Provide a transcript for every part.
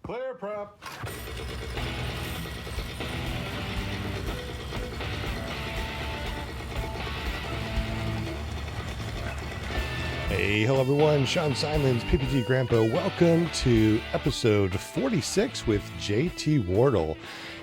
Clear prop. Hey, hello everyone. Sean Simons, PPG Grandpa. Welcome to episode 46 with JT Wardle.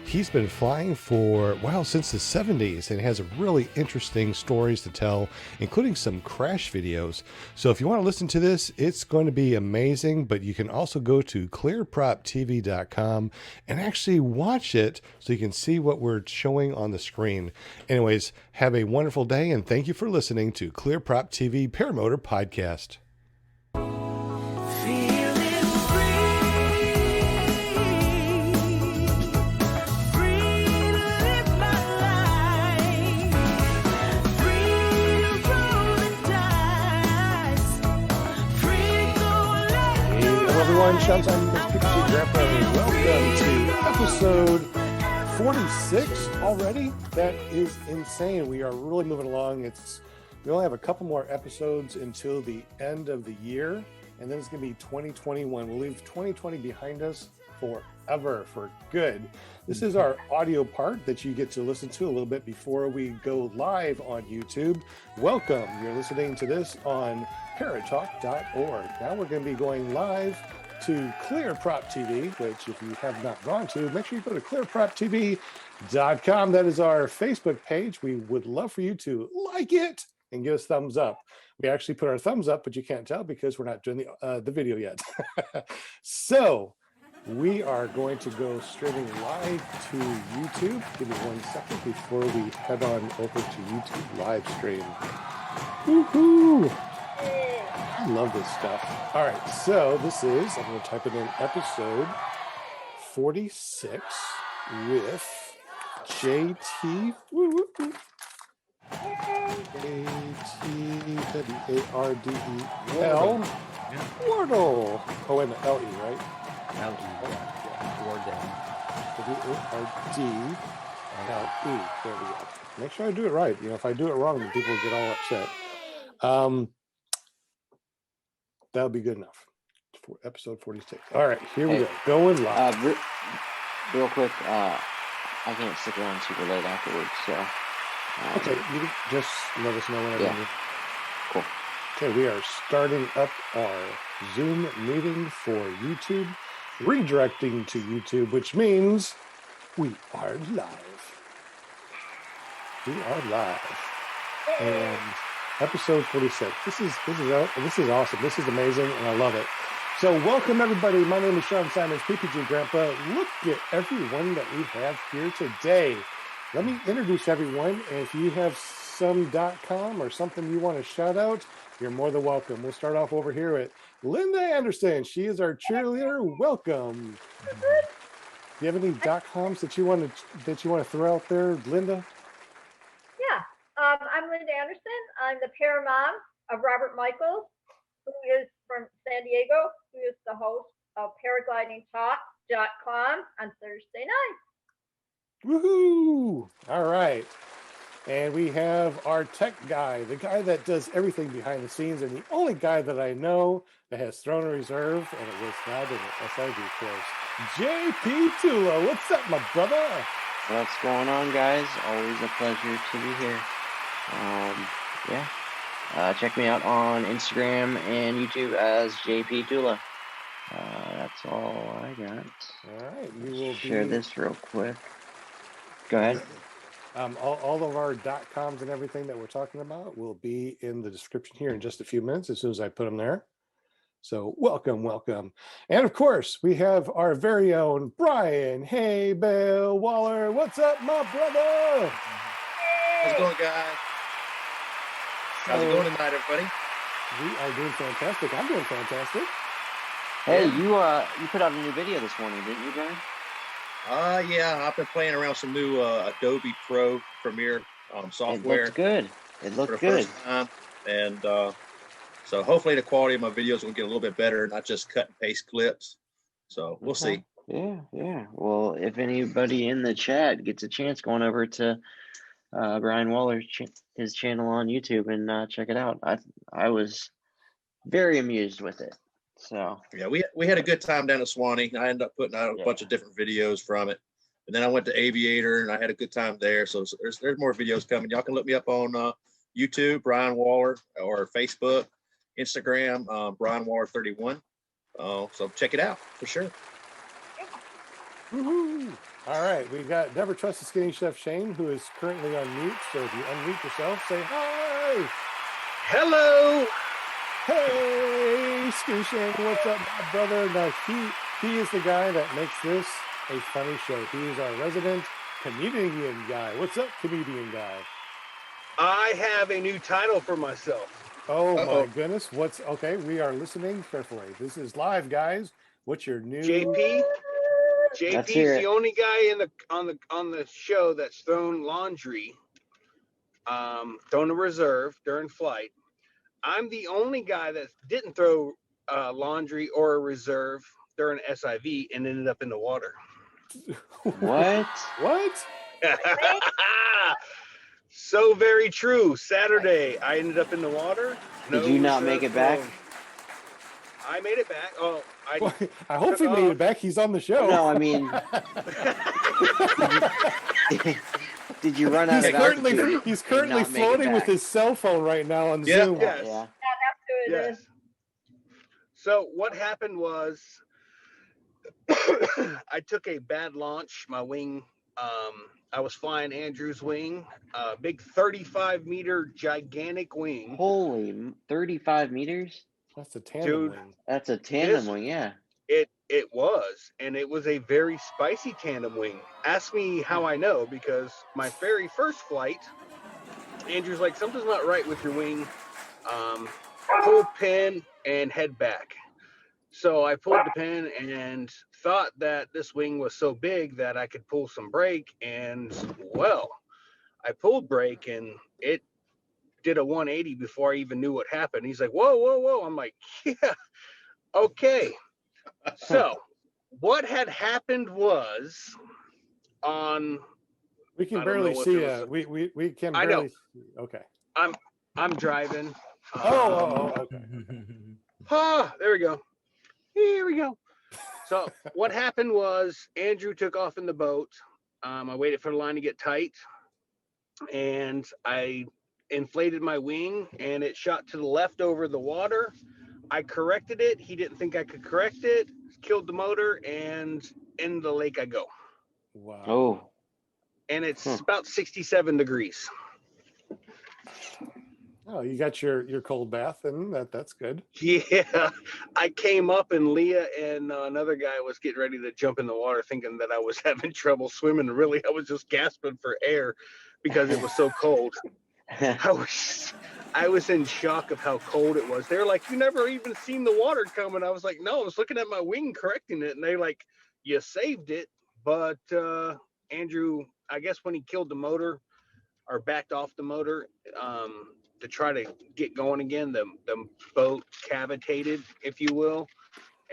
He's been flying for, since the 70s and has really interesting stories to tell, including some crash videos. So if you want to listen to this, it's going to be amazing, but you can also go to clearproptv.com and actually watch it so you can see what we're showing on the screen. Anyways, have a wonderful day and thank you for listening to Clear Prop TV Paramotor Podcast. Everyone, Sean Simon, PPG Grandpa, welcome to episode 46 already. That is insane. We are really moving along. We only have a couple more episodes until the end of the year, and then it's going to be 2021. We'll leave 2020 behind us forever, for good. This is our audio part that you get to listen to a little bit before we go live on YouTube. Welcome. You're listening to this on paratalk.org. Now we're going to be going live to Clear Prop TV, which if you have not gone to, make sure you go to clearproptv.com. That is our Facebook page. We would love for you to like it and give us thumbs up. We actually put our thumbs up, but you can't tell because we're not doing the video yet. So we are going to go streaming live to YouTube. Give me 1 second before we head on over to YouTube live stream. Woohoo! I love this stuff. All right, so this is, I'm going to type it in, episode 46 with JT. A-T-W-A-R-D-E-L. Wardle. Oh, wait a minute, L-E, right? L-E, yeah. Wardle. W-A-R-D-L-E. There we go. Make sure I do it right. If I do it wrong, then people get all upset. That'll be good enough for episode 46. All right, here we go. Going live. Real quick, I can't stick around super late afterwards, so. Okay, you can just let us know whenever. Yeah. Cool. Okay, we are starting up our Zoom meeting for YouTube, redirecting to YouTube, which means we are live. We are live. And episode 46. This is awesome. This is amazing, and I love it. So welcome, everybody. My name is Sean Simons, PPG Grandpa. Look at everyone that we have here today. Let me introduce everyone. And if you have some .com or something you want to shout out, you're more than welcome. We'll start off over here at Linda Anderson. She is our cheerleader. Welcome. Do you have any .coms that you want to throw out there, Linda? I'm Linda Anderson. I'm the paramom of Robert Michaels, who is from San Diego, who is the host of paraglidingtalk.com on Thursday night. Woohoo! All right. And we have our tech guy, the guy that does everything behind the scenes, and the only guy that I know that has thrown a reserve, and it was not in the SID course. JP Tula, what's up, my brother? What's going on, guys? Always a pleasure to be here. Check me out on Instagram and YouTube as JP Tula. That's all I got. All right, we will share this real quick. Go ahead. All of our .coms and everything that we're talking about will be in the description here in just a few minutes as soon as I put them there. So welcome. And of course, we have our very own Brian Hey Bell Waller. What's up, my brother? How's it going, guys? How's it going tonight, everybody? We are doing fantastic. I'm doing fantastic. Hey, you put out a new video this morning, didn't you, Brian? Yeah, I've been playing around some new Adobe Pro Premiere software. It looked good. It looked for the good. first time. And so hopefully the quality of my videos will get a little bit better, not just cut and paste clips. So we'll see. Yeah. Well, if anybody in the chat gets a chance, going over to Brian Waller's his channel on YouTube and check it out. I was very amused with it. So Yeah, we had a good time down at Swanee. I ended up putting out a bunch of different videos from it. And then I went to Aviator and I had a good time there. So there's more videos coming. Y'all can look me up on YouTube, Brian Waller, or Facebook, Instagram, Brian Waller 31. So check it out for sure. Woohoo! All right, we got Never Trust the Skinny Chef Shane, who is currently on mute. So if you unmute yourself, say hi. Hello. Hey, Skinny Shane, what's up, my brother? Now he is the guy that makes this a funny show. He is our resident comedian guy. What's up, comedian guy? I have a new title for myself. Oh my goodness! What's okay? We are listening carefully. This is live, guys. What's your new JP. Let's JP's hear the it. only guy on the show that's thrown laundry, thrown a reserve during flight. I'm the only guy that didn't throw laundry or a reserve during SIV and ended up in the water. what? What? So very true. Saturday, I ended up in the water. Did you not make it back? I made it back. Oh, Well, I hope he made it back. He's on the show. No, I mean, did you run out He's of altitude he's and currently not make it floating with back? his cell phone right now on Yeah. Zoom. Yes. Yeah. That's who it is. Yes. So what happened was I took a bad launch. My wing, I was flying Andrew's wing, big 35-meter gigantic wing. Holy, 35 meters? That's a tandem Dude. wing. That's a tandem This- wing, yeah. It was, and it was a very spicy tandem wing. Ask me how I know, because my very first flight, Andrew's like, something's not right with your wing. Pull pin and head back. So I pulled the pin and thought that this wing was so big that I could pull some brake, and well, I pulled brake and it did a 180 before I even knew what happened. He's like, whoa, whoa, whoa. I'm like, yeah, okay. So what had happened was We can I don't barely know if see it was we can I know. barely see. Okay. I'm driving. Okay. Ah, there we go. Here we go. So what happened was Andrew took off in the boat. I waited for the line to get tight, and I inflated my wing, and it shot to the left over the water. I corrected it. He didn't think I could correct it. Killed the motor, and in the lake I go. Wow. Oh, And it's about 67 degrees. Oh, you got your cold bath, and that's good. Yeah, I came up and Leah and another guy was getting ready to jump in the water, thinking that I was having trouble swimming. Really, I was just gasping for air because it was so cold. I was in shock of how cold it was. They're like, "You never even seen the water coming." I was like, "No, I was looking at my wing correcting it," and they're like, "You saved it." But Andrew, I guess when he killed the motor or backed off the motor, to try to get going again, the boat cavitated, if you will,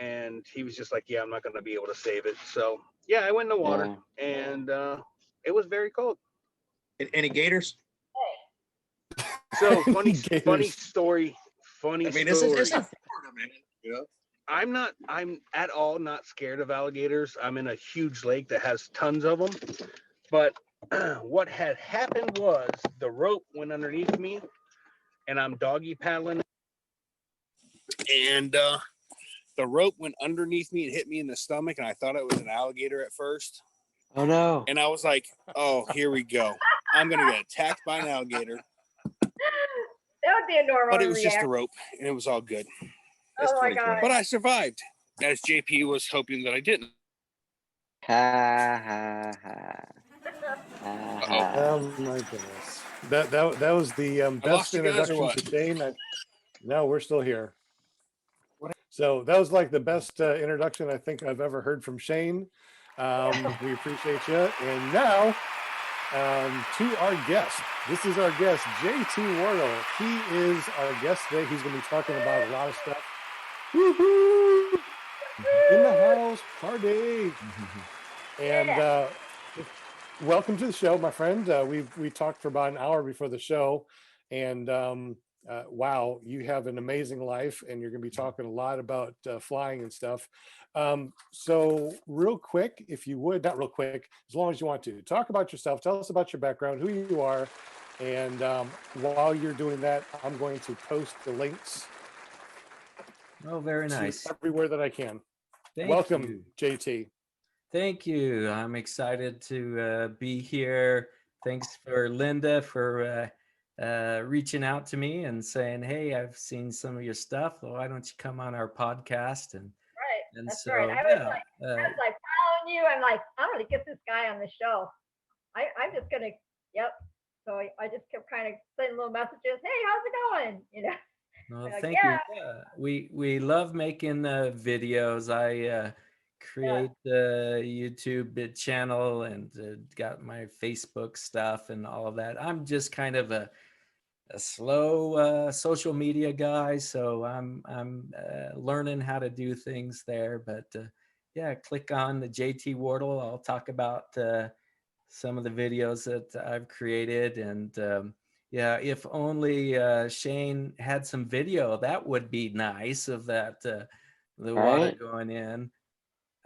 and he was just like, yeah, I'm not going to be able to save it. So yeah, I went in the water, and it was very cold. Any gators? So funny Gators. story. I mean, story. it's in Florida, man. You know? I'm at all not scared of alligators. I'm in a huge lake that has tons of them. But what had happened was the rope went underneath me, and I'm doggy paddling. And the rope went underneath me and hit me in the stomach, and I thought it was an alligator at first. oh no. And I was like, oh, here we go. I'm going to get attacked by an alligator. That would be a normal But it was just reaction. a rope, and it was all good. That's Oh my pretty cool. God. But I survived, as JP was hoping that I didn't. Ha ha ha. Ha, ha. Oh my goodness. That was the best lost you guys or introduction what? to Shane. No, we're still here. So that was like the best introduction I think I've ever heard from Shane. We appreciate you. And now to our guest. This is our guest, JT Wardle. He is our guest today. He's going to be talking about a lot of stuff. Woohoo! In the house, party. And welcome to the show, my friend. We talked for about an hour before the show, and wow, you have an amazing life, and you're going to be talking a lot about flying and stuff. So real quick, if you would, not real quick, as long as you want to, talk about yourself, tell us about your background, who you are. And while you're doing that, I'm going to post the links Oh, very to nice. everywhere that I can. Thank Welcome, you. JT. Thank you. I'm excited to be here. Thanks for Linda for reaching out to me and saying, "Hey, I've seen some of your stuff. Well, why don't you come on our podcast?" Right. And That's so right. yeah, I was like following you. I'm like, I'm gonna get this guy on the show. I'm just gonna, yep. So I just kept kind of sending little messages. Hey, how's it going? You know. well, Like, thank yeah, you. Yeah, we love making videos. I create the YouTube channel and got my Facebook stuff and all of that. I'm just kind of a slow social media guy, so I'm learning how to do things there. But yeah, click on the JT Wardle. I'll talk about some of the videos that I've created, and yeah, if only Shane had some video, that would be nice of that the water Right? going in.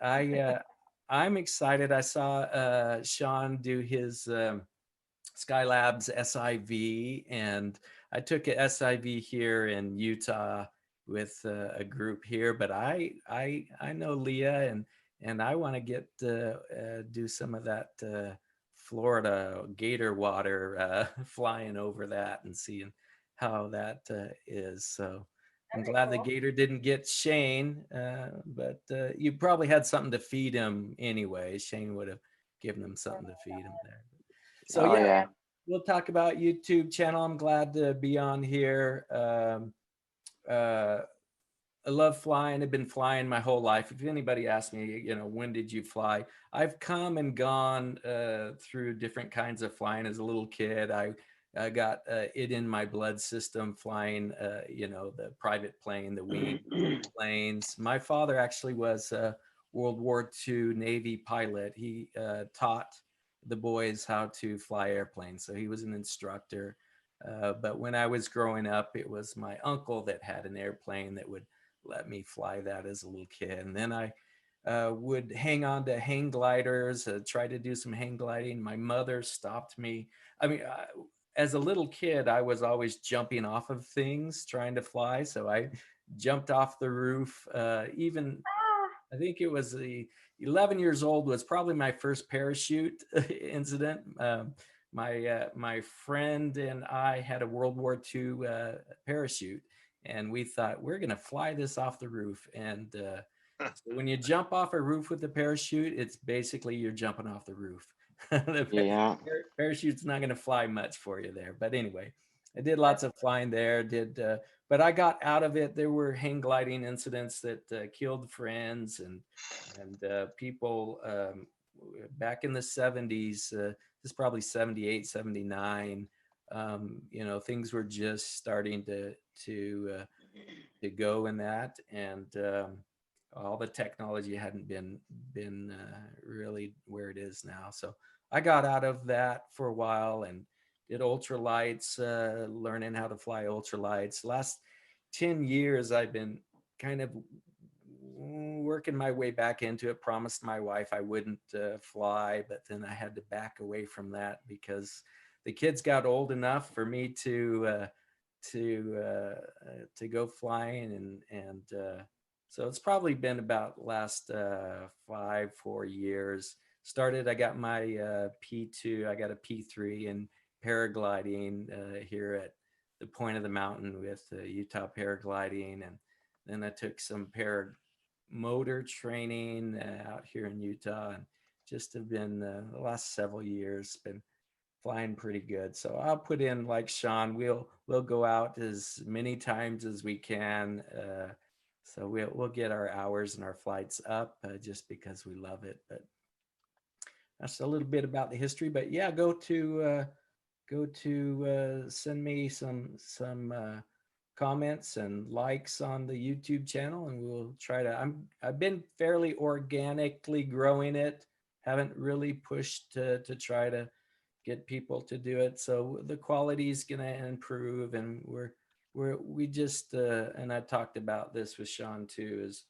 I'm excited. I saw Sean do his Skylab's SIV, and I took a SIV here in Utah with a group here. But I know Leah, and I want to get do some of that Florida gator water flying over that and seeing how that is. So I'm that'd be glad the cool. gator didn't get Shane, but you probably had something to feed him anyway. Shane would have given him something to feed him there. So Oh yeah, yeah. we'll talk about YouTube channel. I'm glad to be on here. I love flying. I've been flying my whole life. If anybody asks me, when did you fly? I've come and gone through different kinds of flying. As a little kid, I got it in my blood system flying, the private plane, the wing planes. My father actually was a World War II Navy pilot. He taught the boys how to fly airplanes. So he was an instructor. But when I was growing up, it was my uncle that had an airplane that would let me fly that as a little kid. And then I would hang on to hang gliders, try to do some hang gliding. My mother stopped me. I mean, as a little kid, I was always jumping off of things trying to fly. So I jumped off the roof. Even I think it was 11 years old was probably my first parachute incident. My friend and I had a World War II parachute, and we thought we're going to fly this off the roof. And so when you jump off a roof with the parachute, it's basically you're jumping off the roof. Yeah. Parachute's not going to fly much for you there. But anyway, I did lots of flying there. But I got out of it. There were hang gliding incidents that killed friends and people back in the 70s. This is probably 78, 79. Things were just starting to go in that, and all the technology hadn't been really where it is now. So I got out of that for a while and did ultralights, learning how to fly ultralights. Last 10 years, I've been kind of working my way back into it. Promised my wife I wouldn't fly, but then I had to back away from that because the kids got old enough for me to go flying, and so it's probably been about last 4 years. I got my P2, I got a P3 in paragliding here at the point of the mountain with Utah Paragliding, and then I took some paramotor training out here in Utah, and just have been the last several years been flying pretty good. So I'll put in like Sean. We'll go out as many times as we can. So we'll get our hours and our flights up just because we love it. But that's a little bit about the history. But yeah, go to send me some comments and likes on the YouTube channel, and we'll try to. I've been fairly organically growing it. Haven't really pushed to try to get people to do it. So the quality is going to improve, and we're we just and I talked about this with Sean too, is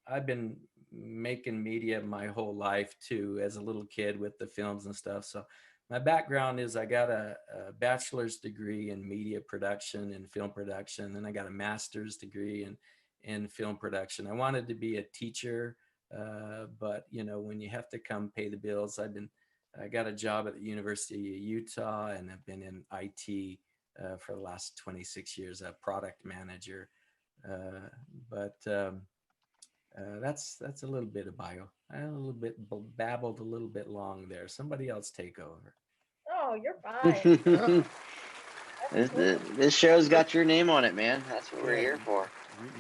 I've been making media my whole life too, as a little kid with the films and stuff. So my background is I got a bachelor's degree in media production and film production, and I got a master's degree in film production. I wanted to be a teacher, but you know, when you have to come pay the bills, I got a job at the University of Utah, and I've been in IT for the last 26 years, a product manager. But that's a little bit of bio. I a little bit babbled a little bit long there. Somebody else take over. Oh, you're fine. This show's got your name on it, man. That's what we're Yeah. here for.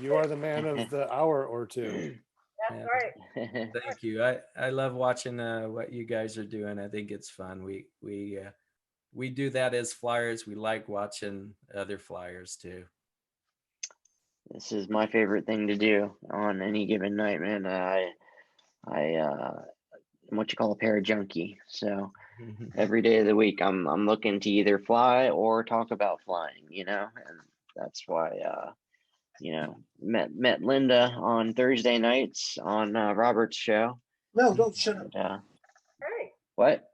You are the man of the hour or two. That's Yeah. right. Thank you. I love watching what you guys are doing. I think it's fun. We do that as flyers. We like watching other flyers too. This is my favorite thing to do on any given night, man. I'm what you call a para junkie. So every day of the week, I'm looking to either fly or talk about flying, you know, and that's why you know, met Linda on Thursday nights on Robert's show. No, don't shut up. And, Right. what?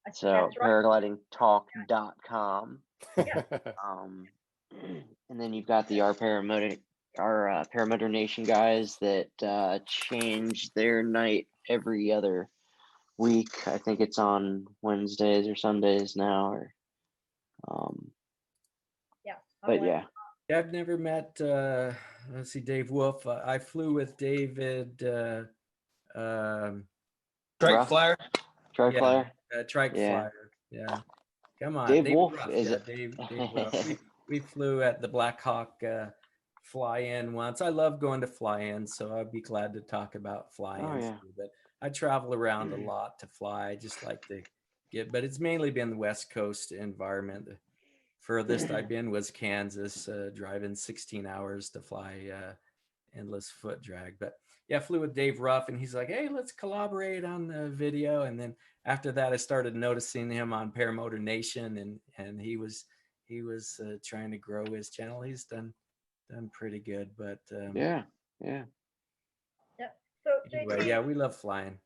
I think So that's right. paraglidingtalk.com. Yeah. And then you've got the our Paramotor Nation guys that change their night every other week. I think it's on Wednesdays or Sundays now, or Yeah. but yeah. I've never met let's see, Dave Wolf. I flew with David Strike Ruff? flyer. Trike yeah, flyer. Trike Yeah. Flyer. Yeah. Come on. Dave Wolf Ruff. is Yeah, it? Dave Ruff. We flew at the Black Hawk fly-in once. I love going to fly-in, so I'd be glad to talk about fly-ins. yeah. Too, but I travel around a lot to fly. I just like to but it's mainly been the West Coast environment. The furthest I've been was Kansas, driving 16 hours to fly endless foot drag. But yeah, I flew with Dave Ruff, and he's like, hey, let's collaborate on the video. And then after that, I started noticing him on Paramotor Nation, and he was trying to grow his channel. He's done pretty good. But Yeah. Yeah. So anyway, JT, yeah, we love flying.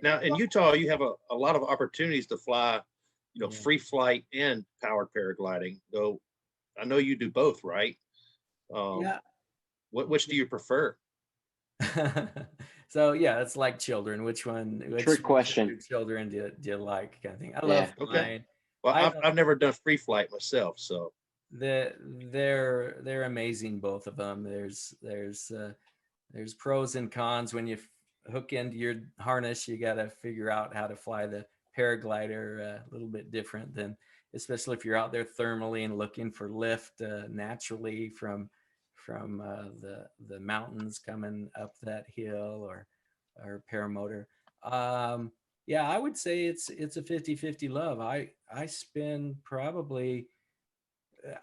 Now in Utah, you have a lot of opportunities to fly, you know, Yeah. free flight and powered paragliding. Though I know you do both, right? Yeah. Which do you prefer? So yeah, it's like children. Which Trick question. of your children do you like? Kind of thing. I Yeah. love Okay. flying. Well, I've never done free flight myself, so They're amazing, both of them. There's pros and cons. When you hook into your harness, you got to figure out how to fly the paraglider a little bit different than, especially if you're out there thermally and looking for lift naturally from the mountains coming up that hill, or paramotor. Yeah, I would say it's a 50-50 love. I spend probably,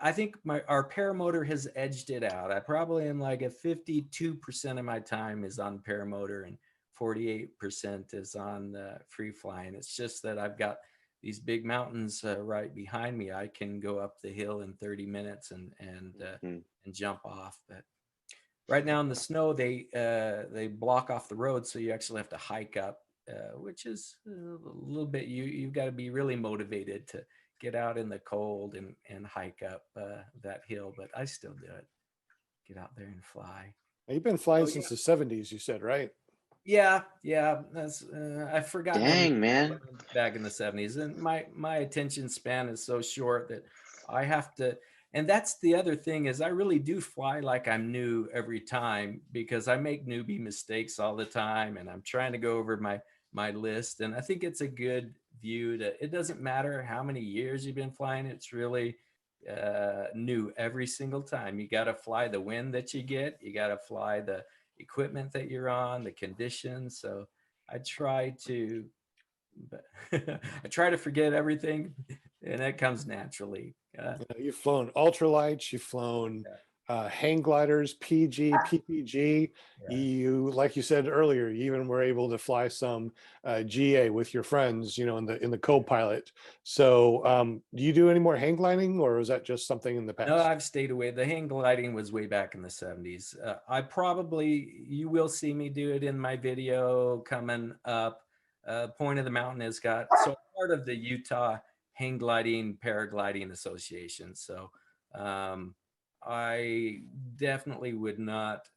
I think our paramotor has edged it out. I probably am like a 52% of my time is on paramotor and 48% is on free flying. It's just that I've got these big mountains right behind me. I can go up the hill in 30 minutes and jump off. But right now in the snow, they block off the road, so you actually have to hike up, which is a little bit. You've got to be really motivated to get out in the cold and hike up that hill. But I still do it. Get out there and fly. You've been flying since the 70s, you said, right? Yeah. That's I forgot. Dang, man. Back in the 70s, and my attention span is so short that I have to. And that's the other thing, is I really do fly like I'm new every time, because I make newbie mistakes all the time, and I'm trying to go over my list. And I think it's a good view to, it doesn't matter how many years you've been flying, it's really new every single time. You got to fly the wind that you get, you got to fly the equipment that you're on, the conditions. So I try to forget everything, and it comes naturally. You've flown ultralights, you've flown hang gliders, PG, PPG. Yeah. You, like you said earlier, you even were able to fly some GA with your friends, you know, in the co-pilot. So do you do any more hang gliding, or was that just something in the No, past? I've stayed away. The hang gliding was way back in the 70s. You will see me do it in my video coming up. Point of the Mountain has got, so I'm part of the Utah Hang Gliding Paragliding Association. So I definitely would not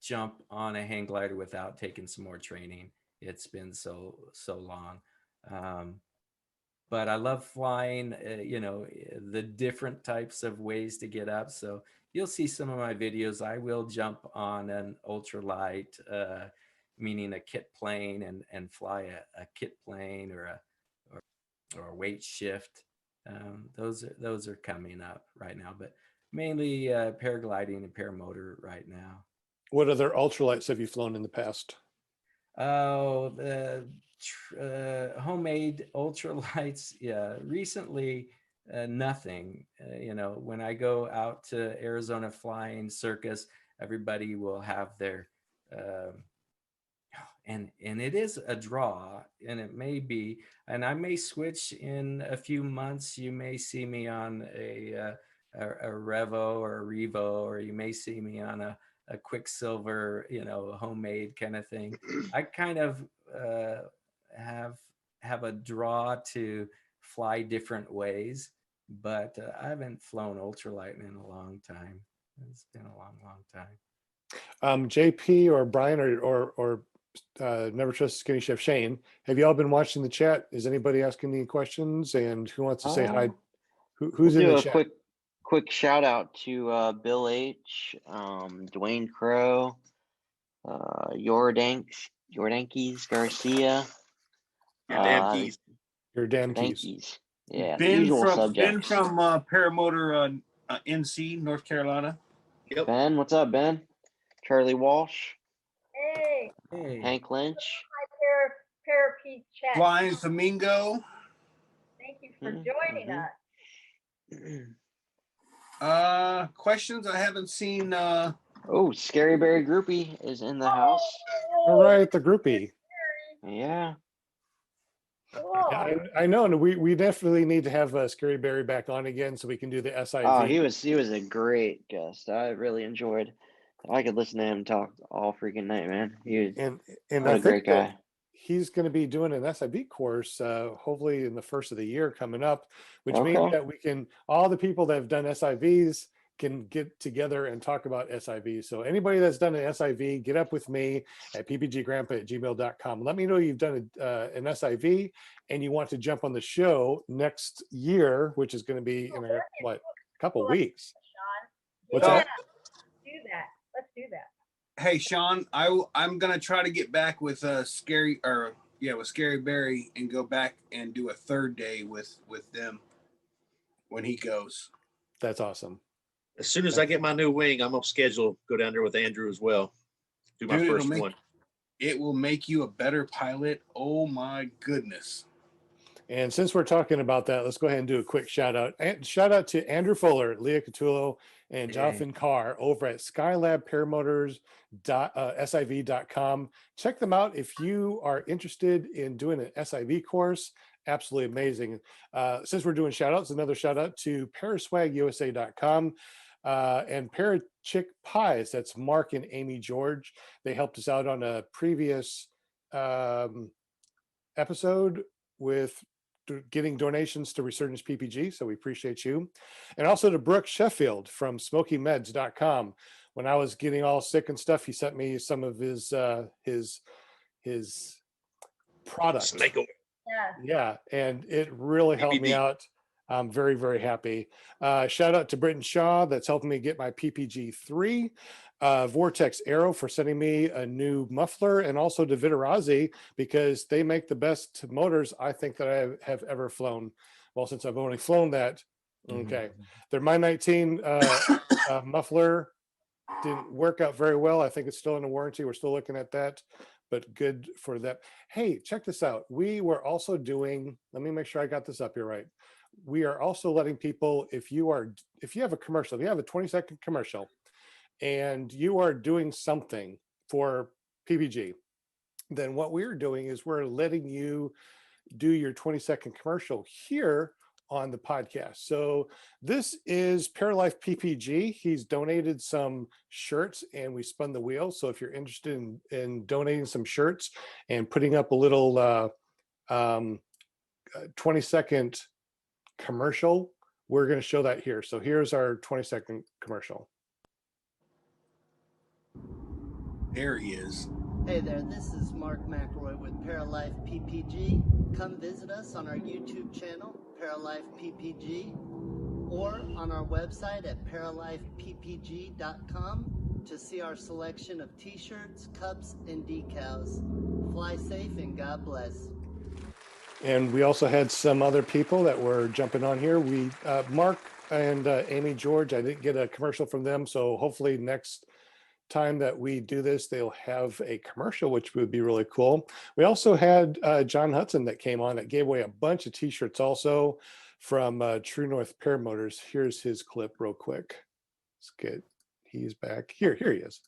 jump on a hang glider without taking some more training. It's been so long. But I love flying, you know, the different types of ways to get up. So you'll see some of my videos. I will jump on an ultralight, meaning a kit plane, and fly a kit plane or a weight shift. Those are coming up right now, but mainly paragliding and paramotor right now. What other ultralights have you flown in the past? Oh, the homemade ultralights. Yeah, recently, nothing. You know, when I go out to Arizona Flying Circus, everybody will have their, and it is a draw, and it may be, and I may switch in a few months. You may see me on a Revo or a Revo, or you may see me on a Quicksilver, you know, homemade kind of thing. I kind of have a draw to fly different ways, but I haven't flown ultralight in a long time. It's been a long time. JP or Brian or Never Trust Skinny Chef Shane, have you all been watching the chat? Is anybody asking any questions? And who wants to say hi? Who's in do the a chat? quick shout out to Bill H, Dwayne Crow, Jordankies Garcia, Your damn keys. Your damn keys. Dankies. Yeah, the Ben usual from subjects. Paramotor NC, North Carolina. Yep. Ben, what's up, Ben? Charlie Walsh, Hey, Hey. Hank Lynch. my Parapeak chat. Flying Flamingo. Thank you for joining us. Questions I haven't seen. Oh, Scary Berry Groupie is in the house. All right, the groupie. Yeah. Cool. Yeah, I know, and we definitely need to have Scary Barry back on again so we can do the SIV. Oh, he was a great guest. I really enjoyed. I could listen to him talk all freaking night, man. He was and what I a great think that guy. he's going to be doing an SIV course, hopefully in the first of the year coming up, which means Okay. that we can, all the people that have done SIVs can get together and talk about SIVs. So anybody that's done an SIV, get up with me at ppggrandpa@gmail.com. Let me know you've done an SIV and you want to jump on the show next year, which is going to be in a couple weeks. Sean. What's Yeah, that? Let's do that. Hey, Sean, I'm gonna try to get back with Scary Barry and go back and do a third day with them when he goes. That's awesome. As soon as I get my new wing, I'm gonna schedule go down there with Andrew as well. Do my Dude, first one. It will make you a better pilot. Oh my goodness. And since we're talking about that, let's go ahead and do a quick shout out. And shout out to Andrew Fuller, Leah Catullo, and Jonathan Carr over at skylabparamotors.siv.com. Check them out if you are interested in doing an SIV course. Absolutely amazing. Since we're doing shout outs, another shout out to paraswagusa.com and Parachick Pies. That's Mark and Amy George. They helped us out on a previous episode with getting donations to Resurgence PPG, so we appreciate you. And also to Brooke Sheffield from smokymeds.com. When I was getting all sick and stuff, he sent me some of his products. Snake oil. Yeah. And it really helped me PPG. out. I'm very, very happy. Shout out to Britton Shaw, that's helping me get my PPG 3. Vortex Aero for sending me a new muffler, and also to Viterazzi because they make the best motors I think that I have ever flown. Well, since I've only flown that, okay. Their My 19 muffler didn't work out very well. I think it's still in a warranty. We're still looking at that, but good for that. Hey, check this out. We were also doing, let me make sure I got this up here right. we are also letting people, if you have a commercial, if you have a 20-second commercial and you are doing something for PPG, then what we're doing is we're letting you do your 20-second commercial here on the podcast. So this is Paralife PPG. He's donated some shirts and we spun the wheel. So if you're interested in donating some shirts and putting up a little 20-second commercial, we're going to show that here. So here's our 20-second commercial. There he is. Hey there, this is Mark McElroy with Paralife PPG. Come visit us on our YouTube channel, Paralife PPG, or on our website at paralifeppg.com to see our selection of t-shirts, cups, and decals. Fly safe and God bless. And we also had some other people that were jumping on here. We, Mark and Amy George, I didn't get a commercial from them. So hopefully next time that we do this, they'll have a commercial, which would be really cool. We also had John Hudson that came on that gave away a bunch of t-shirts also from True North Paramotors. Here's his clip real quick. Let's get, he's back. Here he is.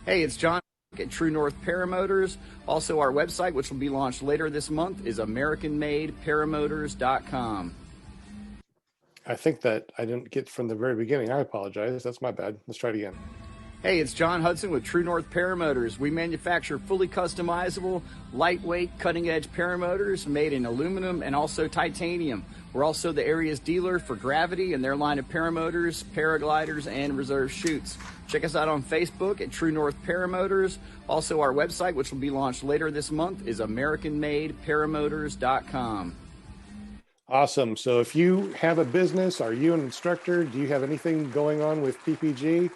Hey, it's John at True North Paramotors. Also, our website, which will be launched later this month, is AmericanMadeParamotors.com. I think that I didn't get from the very beginning. I apologize. That's my bad. Let's try it again. Hey, it's John Hudson with True North Paramotors. We manufacture fully customizable, lightweight, cutting-edge paramotors made in aluminum and also titanium. We're also the area's dealer for Gravity and their line of paramotors, paragliders, and reserve chutes. Check us out on Facebook at True North Paramotors. Also, our website, which will be launched later this month, is AmericanMadeParamotors.com. Awesome. So if you have a business, are you an instructor? Do you have anything going on with PPG?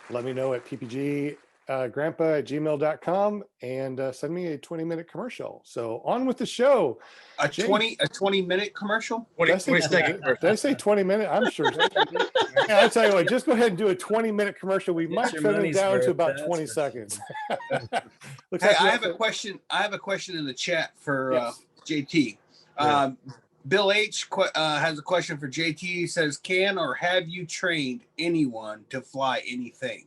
Let me know at ppggrandpa@gmail.com and send me a 20-minute commercial. So on with the show. A 20-minute commercial? Did I say 20 minutes? I'm sure. Yeah, I'll tell you what, just go ahead and do a 20-minute commercial. We might trim it down to about 20 seconds. Hey, I have a question. I have a question in the chat for Yes. JT. Yeah. Bill H has a question for JT. He says, can or have you trained anyone to fly anything?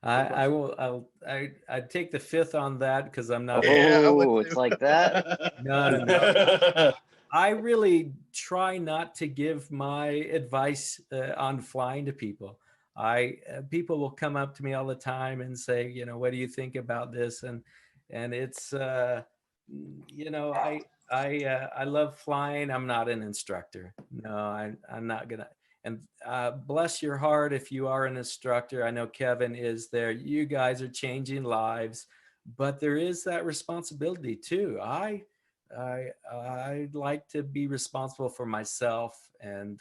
I'd take the fifth on that because I'm not. Oh, it's like that. No. I really try not to give my advice on flying to people. People will come up to me all the time and say, you know, what do you think about this? And it's, you know, I love flying. I'm not an instructor. No, I'm not gonna. And bless your heart if you are an instructor. I know Kevin is there. You guys are changing lives, but there is that responsibility too. I like to be responsible for myself, and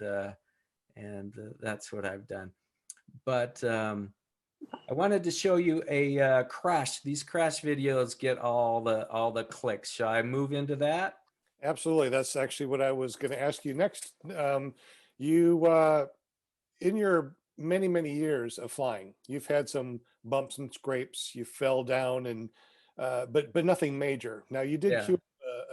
that's what I've done. But I wanted to show you a crash. These crash videos get all the clicks. Shall I move into that? Absolutely. That's actually what I was going to ask you next. You, in your many years of flying, you've had some bumps and scrapes. You fell down, and but nothing major. Now you did cue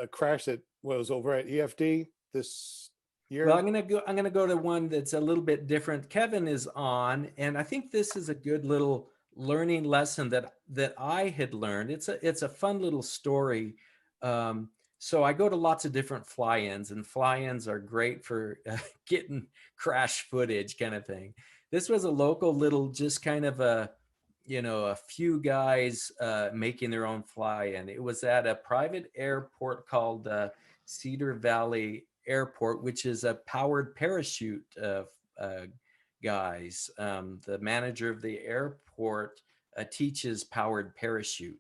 a crash that was over at EFD this year. Well, I'm gonna go to one that's a little bit different. Kevin is on, and I think this is a good little learning lesson that I had learned. It's a fun little story. So I go to lots of different fly-ins, and fly-ins are great for getting crash footage kind of thing. This was a local little, just kind of a few guys making their own fly-in. It was at a private airport called Cedar Valley Airport, which is a powered parachute guys. The manager of the airport teaches powered parachute,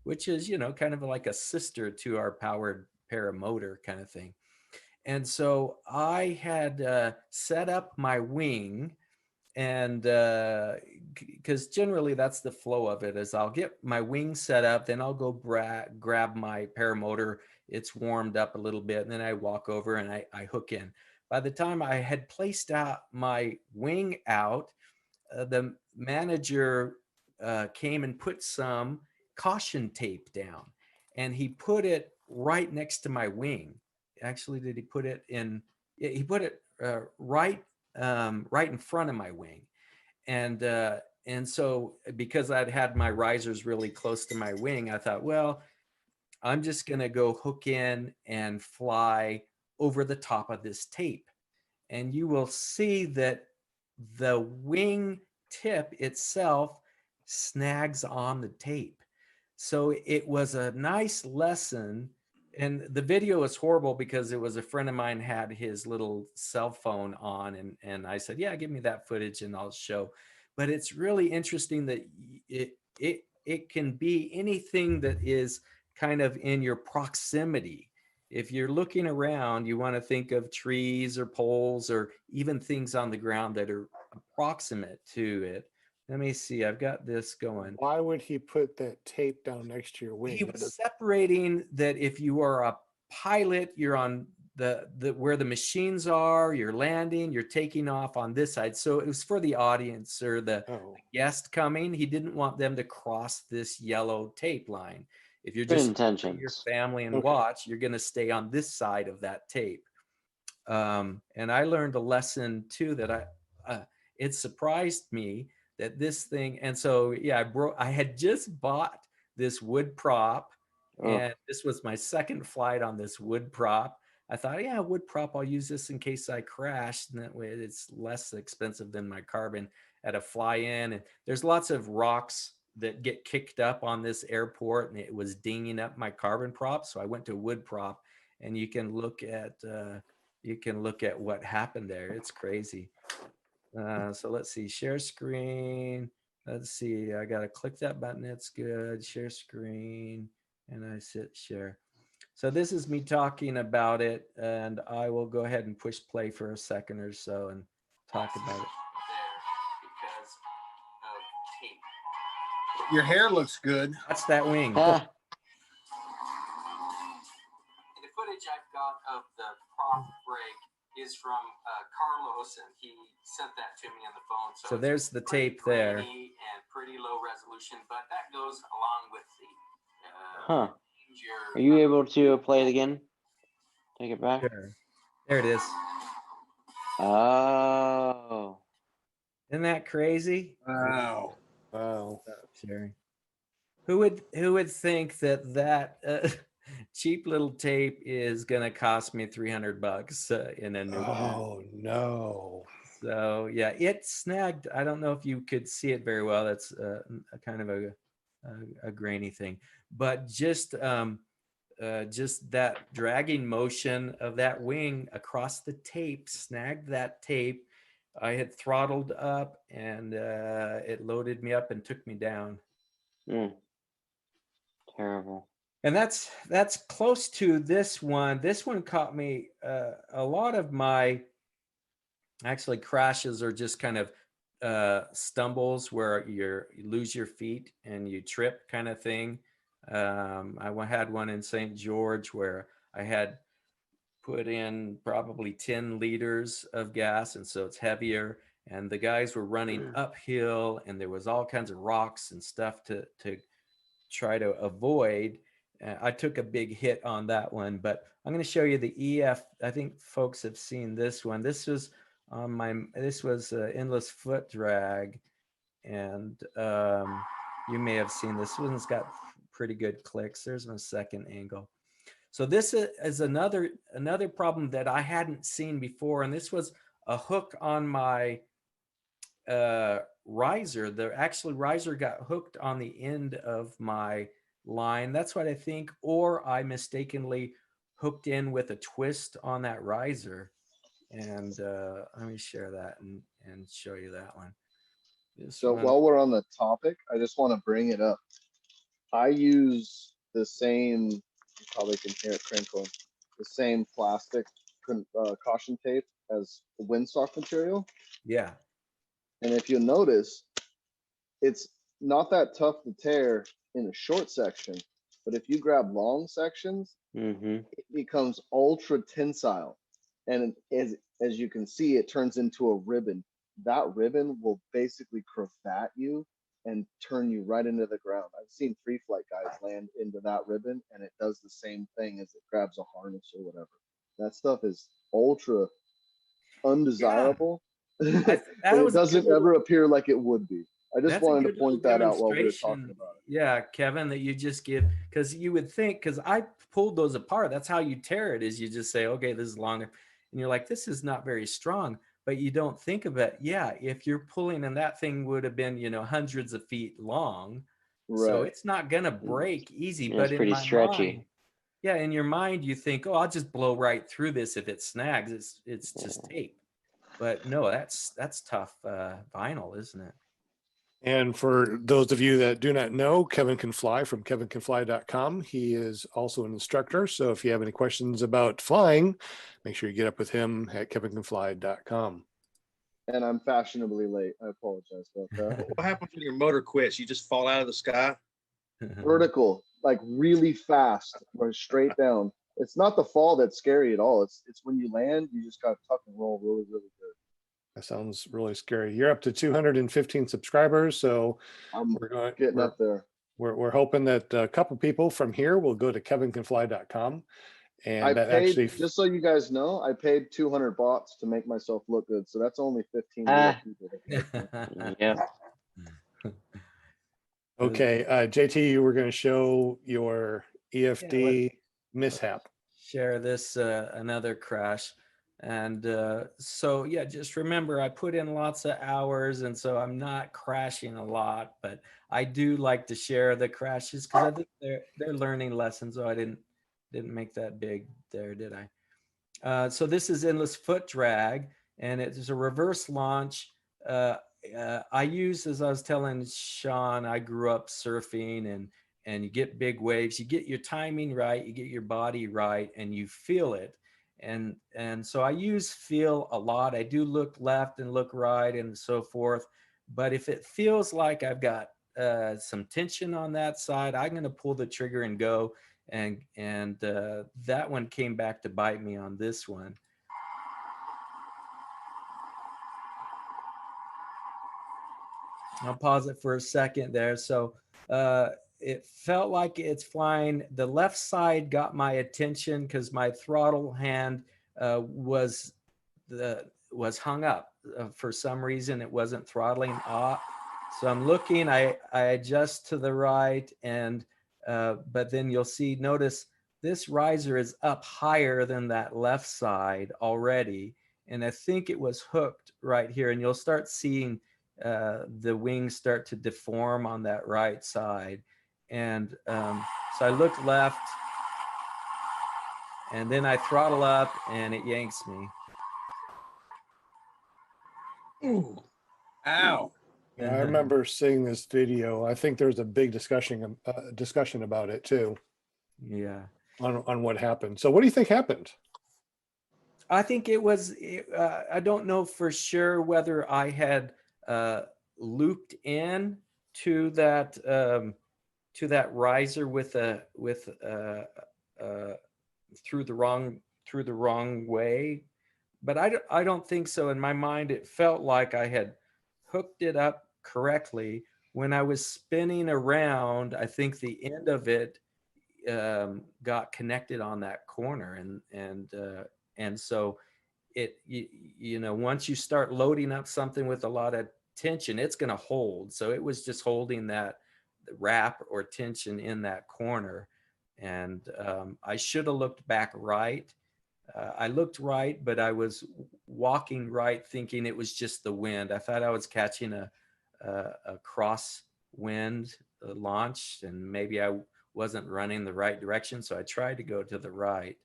which is, kind of like a sister to our powered paramotor kind of thing. And so I had set up my wing, and because generally that's the flow of it, is I'll get my wing set up, then I'll go grab my paramotor. It's warmed up a little bit, and then I walk over and I hook in. By the time I had placed out my wing out, the manager came and put some caution tape down, and he put it right next to my wing. actually, did he put it in? Yeah, he put it right in front of my wing, and so because I'd had my risers really close to my wing, I thought, well, I'm just going to go hook in and fly over the top of this tape. And you will see that the wing tip itself snags on the tape. So it was a nice lesson. And the video is horrible because it was a friend of mine had his little cell phone on, and I said, yeah, give me that footage and I'll show. But it's really interesting that it can be anything that is kind of in your proximity. If you're looking around, you want to think of trees or poles or even things on the ground that are approximate to it. Let me see. I've got this going. Why would he put that tape down next to your wing? He was separating that if you are a pilot, you're on the where the machines are, you're landing, you're taking off on this side. So it was for the audience or the guest coming. He didn't want them to cross this yellow tape line. If you're Good just intentions. your family and watch, you're going to stay on this side of that tape. And I learned a lesson too that it surprised me that this thing. And so, yeah, I had just bought this wood prop, and this was my second flight on this wood prop. I thought, yeah, wood prop, I'll use this in case I crash. And that way it's less expensive than my carbon at a fly in. And there's lots of rocks that get kicked up on this airport, and it was dinging up my carbon prop. So I went to wood prop, and you can look at what happened there. It's crazy. So let's see, share screen. Let's see, I got to click that button. It's good. Share screen, and I hit share. So this is me talking about it, and I will go ahead and push play for a second or so and talk about it. Because of tape. Your hair looks good. That's that wing. The footage I've got of the prop break is from Carlos, and he sent that to me on the phone. So there's the tape there. And pretty low resolution, but that goes along with the. Are you able to play it again? Take it back. Sure. There it is. Oh. Isn't that crazy? Wow. Sherry. Who would think that cheap little tape is gonna cost me $300 in a new one? Oh no. So yeah, it snagged. I don't know if you could see it very well. That's a kind of a grainy thing, but just that dragging motion of that wing across the tape snagged that tape. I had throttled up, and it loaded me up and took me down. Terrible. And that's close to this one. This one caught me. A lot of my actually crashes are just kind of stumbles where you lose your feet and you trip kind of thing. I had one in St. George where I had put in probably 10 liters of gas, and so it's heavier, and the guys were running uphill, and there was all kinds of rocks and stuff to try to avoid. I took a big hit on that one, but I'm going to show you the EF. I think folks have seen this one. This was on this was endless foot drag, and you may have seen this one's got pretty good clicks. There's my second angle. So this is another problem that I hadn't seen before, and this was a hook on my riser. The actual riser got hooked on the end of my line. That's what I think, or I mistakenly hooked in with a twist on that riser. And let me share that and show you that one. While we're on the topic, I just want to bring it up. I use the same, you probably can hear it crinkling, the same plastic caution tape as the windsock material. Yeah. And if you notice, it's not that tough to tear in a short section, but if you grab long sections, it becomes ultra tensile. And as you can see, it turns into a ribbon. That ribbon will basically cravat you and turn you right into the ground. I've seen pre-flight guys land into that ribbon, and it does the same thing as it grabs a harness or whatever. that stuff is ultra undesirable. That But it was a doesn't good ever appear like it would be. I just That's a wanted to good little point that out while we were talking demonstration. about it. Yeah, Kevin, that you just give, because you would think, because I pulled those apart. That's how you tear it, is you just say, okay, this is long. And you're like, this is not very strong, but you don't think of it. Yeah, if you're pulling, and that thing would have been, hundreds of feet long. So Right. it's not going to break easy. Yeah, But it's in pretty my stretchy. mind, yeah, in your mind, you think, oh, I'll just blow right through this if it snags. It's just tape. But no, that's tough vinyl, isn't it? And for those of you that do not know, Kevin Can Fly from kevincanfly.com. He is also an instructor. So if you have any questions about flying, make sure you get up with him at kevincanfly.com. And I'm fashionably late. I apologize about that. What happens when your motor quits? You just fall out of the sky? Vertical, like really fast, or straight down. It's not the fall that's scary at all. It's when you land, you just gotta tuck and roll really, really good. That sounds really scary. You're up to 215 subscribers. So I'm we're getting up there. We're hoping that a couple people from here will go to kevincanfly.com. And I that paid, actually, just so you guys know, I paid 200 bots to make myself look good. So that's only 15 real people. Yeah. okay, JT, you were going to show your EFD mishap. Share this another crash. And so yeah, just remember, I put in lots of hours, and so I'm not crashing a lot, but I do like to share the crashes because I think they're learning lessons. So I didn't make that big there, did I? So this is endless foot drag, and it's a reverse launch. I use, as I was telling Sean, I grew up surfing, and you get big waves, you get your timing right, you get your body right, and you feel it. And so I use feel a lot. I do look left and look right and so forth. But if it feels like I've got some tension on that side, I'm going to pull the trigger and go. And that one came back to bite me on this one. I'll pause it for a second there. So it felt like it's flying. The left side got my attention because my throttle hand was hung up. For some reason, it wasn't throttling off. So I'm looking, I adjust to the right, and but then you'll see, notice this riser is up higher than that left side already. And I think it was hooked right here, and you'll start seeing the wings start to deform on that right side. And so I look left, and then I throttle up, and it yanks me. Ooh. Ow. Yeah, I remember seeing this video. I think there's a big discussion about it too. Yeah. On what happened. So what do you think happened? I think it was, I don't know for sure whether I had looped in to that riser through the wrong way, but I don't think so. In my mind, it felt like I had hooked it up correctly. When I was spinning around, I think the end of it got connected on that corner, and so it, once you start loading up something with a lot of tension, it's going to hold. So it was just holding that wrap or tension in that corner. And I should have looked back right. I looked right, but I was walking right, thinking it was just the wind. I thought I was catching a crosswind launch, and maybe I wasn't running the right direction. So I tried to go to the right,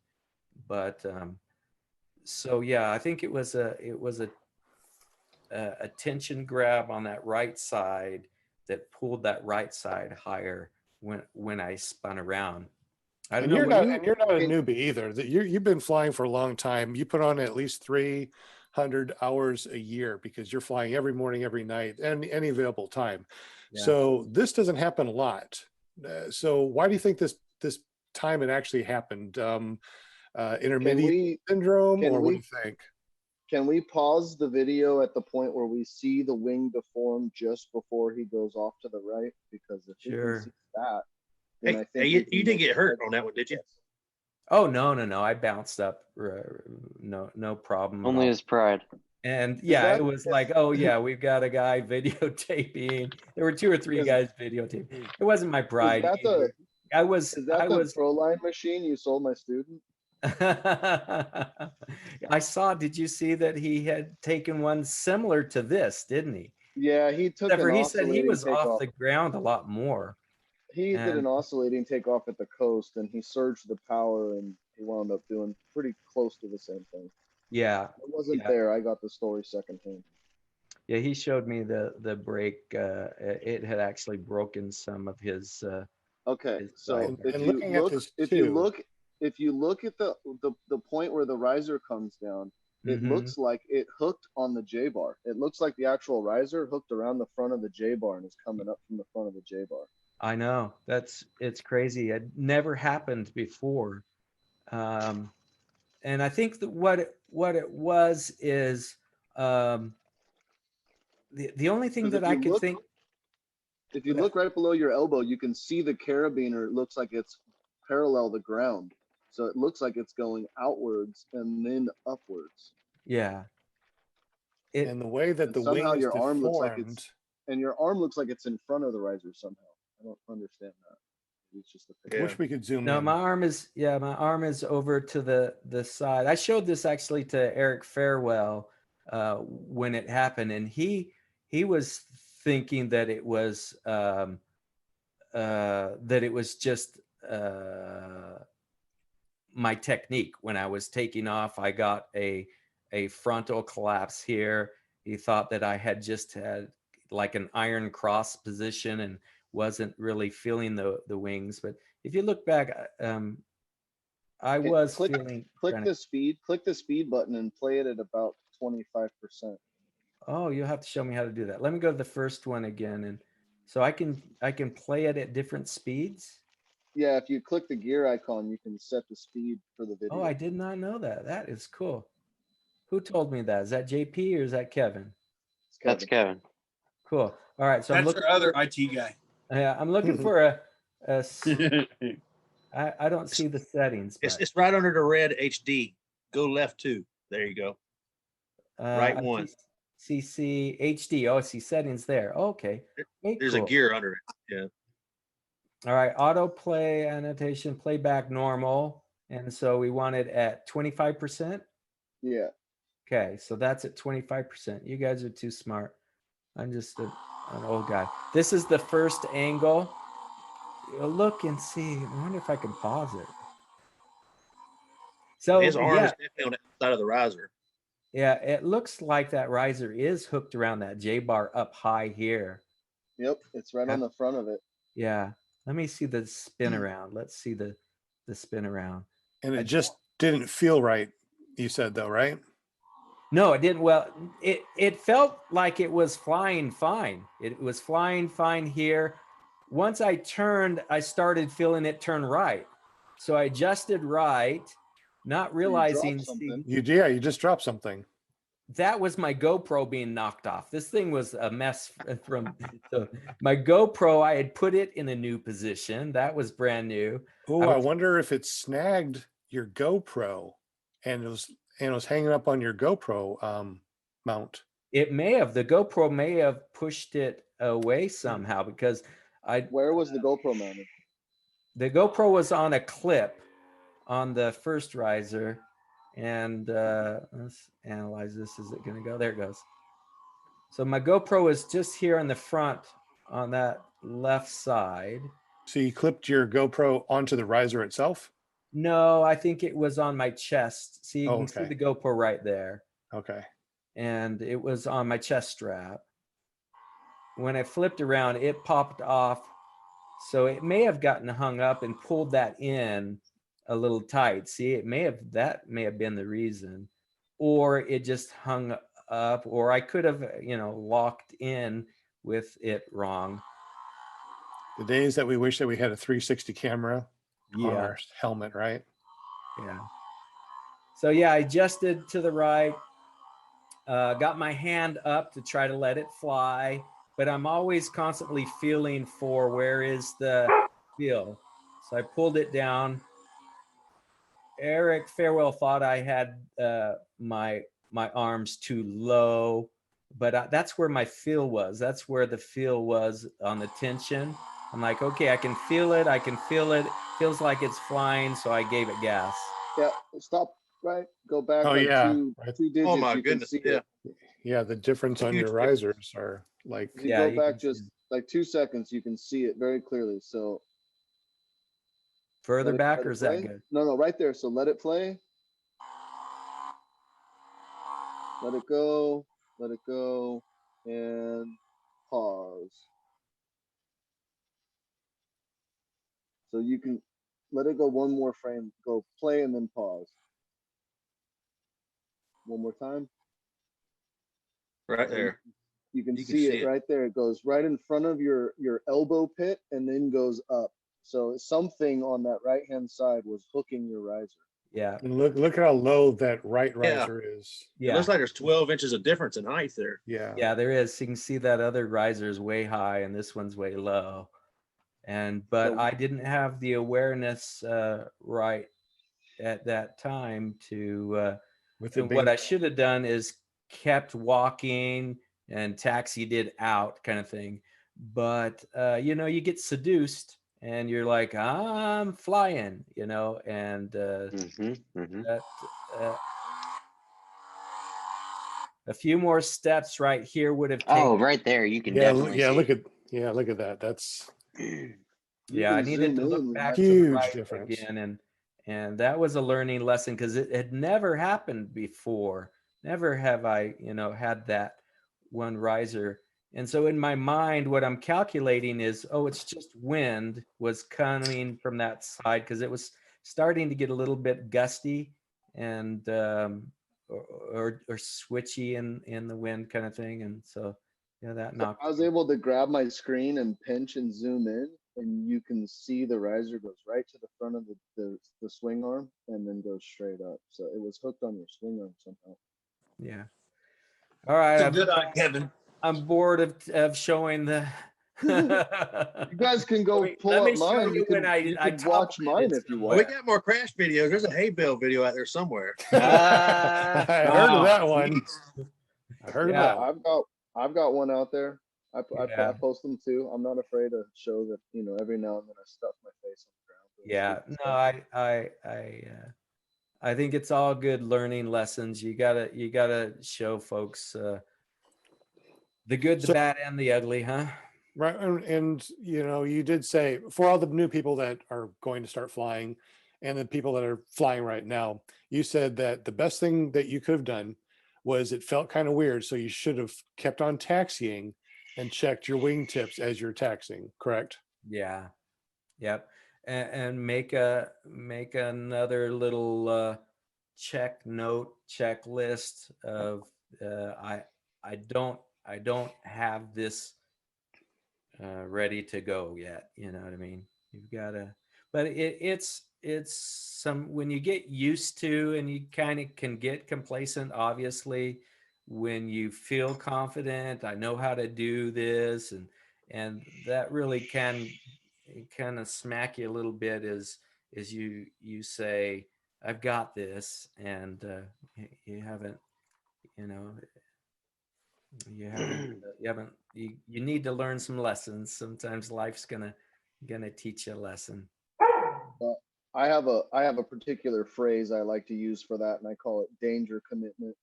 but so yeah, I think it was a tension grab on that right side that pulled that right side higher when I spun around. I don't know. You're not a newbie either. You've been flying for a long time. You put on at least 300 hours a year because you're flying every morning, every night, and any available time. Yeah. So this doesn't happen a lot. So why do you think this time it actually happened? Intermediate syndrome, or what do you think? Can we pause the video at the point where we see the wing deform just before he goes off to the right? Because if we can see that, then I think you didn't get hurt on that one, did you? Oh, no. I bounced up. No problem at Only all. his pride. And yeah, that- it was like, oh yeah, we've got a guy videotaping. There were 2 or 3 Is- guys videotaping. It wasn't my pride. that the- I was. Is that the ProLine machine you sold my student? I saw. Did you see that he had taken one similar to this? Didn't he? Yeah, he took Except for an he said he oscillating was off takeoff. the ground a lot more. He did and- an oscillating takeoff at the coast, and he surged the power, and he wound up doing pretty close to the same thing. Yeah. It wasn't Yeah. there. I got the story secondhand. Yeah, he showed me the brake. It had actually broken some of his. Okay, It's so like- if And you looking at look, this if you too- look, if you look at the point where the riser comes down, it Mhm. looks like it hooked on the J bar. It looks like the actual riser hooked around the front of the J bar and is coming up from the front of the J bar. I know it's crazy. It never happened before, and I think that what it was is the only thing 'Cause that if I you could look- think. If you look right below your elbow, you can see the carabiner. It looks like it's parallel the ground. So it looks like it's going outwards and then upwards. Yeah. And the way that And the wing somehow is your arm looks like deformed, it's, and your arm looks like it's in front of the riser somehow. I don't understand that. It's just a I picture. wish we could zoom No, in. my arm is over to the side. I showed this actually to Eric Farewell when it happened, and he was thinking that it was just my technique. When I was taking off, I got a frontal collapse here. He thought that I had just had like an iron cross position and wasn't really feeling the wings. But if you look back, I Okay, was click feeling. click trying the speed button and play it at about 25%. Oh, you'll have to show me how to do that. Let me go to the first one again, and so I can play it at different speeds. Yeah, if you click the gear icon, you can set the speed for the video. Oh, I did not know that. That is cool. Who told me that? Is that JP or is that Kevin? It's That's Kevin. Cool. All right, so I'm That's looking. our other IT guy. Yeah, I'm looking for I don't see the settings. It's but, it's right under the red HD. Go left 2. There you go. right I one. see CC HD. Oh, I see settings there. Okay. Okay, There's a cool. gear under it. Yeah. All right, autoplay annotation, playback normal. And so we want it at 25%. Yeah. Okay, so that's at 25%. You guys are too smart. I'm just an old guy. This is the first angle. You'll look and see. I wonder if I can pause it. So His arm yeah, is definitely on the outside of the riser. yeah, it looks like that riser is hooked around that J bar up high here. Yep. It's right on the front of it. Yeah. Let me see the spin around. Let's see the spin around. And it just didn't feel right, you said though, right? No, it didn't. Well, it felt like it was flying fine. It was flying fine here. Once I turned, I started feeling it turn right. So I adjusted right, not realizing something. You just dropped something. that was my GoPro being knocked off. This thing was a mess from so my GoPro. I had put it in a new position. That was brand new. Oh, I wonder if it snagged your GoPro and it was hanging up on your GoPro mount. It may have. The GoPro may have pushed it away somehow because Where was the GoPro mounted? the GoPro was on a clip on the first riser. And let's analyze this. Is it going to go? There it goes. So my GoPro is just here in the front on that left side. So you clipped your GoPro onto the riser itself? No, I think it was on my chest. See, you Oh, can see okay. the GoPro right there. Okay. And it was on my chest strap. When I flipped around, it popped off. So it may have gotten hung up and pulled that in a little tight. See, that may have been the reason, or it just hung up, or I could have, locked in with it wrong. The days that we wish that we had a 360 camera on Yeah, our helmet, right? yeah. So yeah, I adjusted to the right, got my hand up to try to let it fly, but I'm always constantly feeling for where is the feel. So I pulled it down. Eric Farewell thought I had my arms too low, but that's where my feel was. That's where the feel was on the tension. I'm like, okay, I can feel it. I can feel it. Feels like it's flying, so I gave it gas. Yeah, stop. Right, go back Oh like yeah, two right. digits. Oh my you can goodness, see yeah. it. Yeah, the difference on Huge your difference. risers are like, If you Yeah, go you back can see just like 2 seconds, you can see it very clearly. So further let back, it or is that play. good? No, right there. So let it play. Let it go. Let it go. And pause. So you can let it go one more frame. Go play and then pause. One more time. Right So there. you can You can see see it it. right there. It goes right in front of your elbow pit and then goes up. So something on that right hand side was hooking your riser. Yeah, and look at how low that right Yeah. riser is. It yeah, looks like there's 12 inches of difference in height there. Yeah. yeah. There is. You can see that other riser is way high, and this one's way low. But So I didn't have the awareness right at that time to. With it And being what I should have done is kept walking and taxied it out, kind of thing. But you get seduced, and you're like, I'm flying, and that. A few more steps right here would have taken. Oh, right there. You can yeah, definitely yeah, see look it. at look at that. That's you Yeah, I can needed zoom to look in. back to the huge right difference. again, and that was a learning lesson because it had never happened before. Never have I, had that one riser. And so in my mind, what I'm calculating is, oh, it's just wind was coming from that side because it was starting to get a little bit gusty and or switchy in the wind kind of thing. And so yeah, that So knocked. I was able to grab my screen and pinch and zoom in, and you can see the riser goes right to the front of the swing arm and then goes straight up. So it was hooked on your swing arm somehow. Yeah. All right. It's a good eye, Kevin. I'm bored of showing the. You guys can go pull Let me up show mine. you when You I can watch toppled mine it if you We want. got more crash videos. There's a hay bale video out there somewhere. I heard of that one. geez. I heard Yeah. of that one. I've got one out there. I Yeah. post them too. I'm not afraid to show that, every now and then I stuff my face on the ground. doing Yeah. stupid No, stuff. I think it's all good learning lessons. You gotta show folks the good, the So- bad, and the ugly, huh? Right. And you did say for all the new people that are going to start flying and the people that are flying right now, you said that the best thing that you could have done was it felt kind of weird. So you should have kept on taxiing and checked your wingtips as you're taxiing, correct? Yeah. Yep. And make another little checklist of I don't have this ready to go yet. You know what I mean? You've got to, but it's some when you get used to and you kind of can get complacent. Obviously, when you feel confident, I know how to do this, and that really can kind of smack you a little bit as you say, I've got this, and you haven't, you know you need to learn some lessons. Sometimes life's gonna teach you a lesson. But I have a particular phrase I like to use for that, and I call it danger commitment.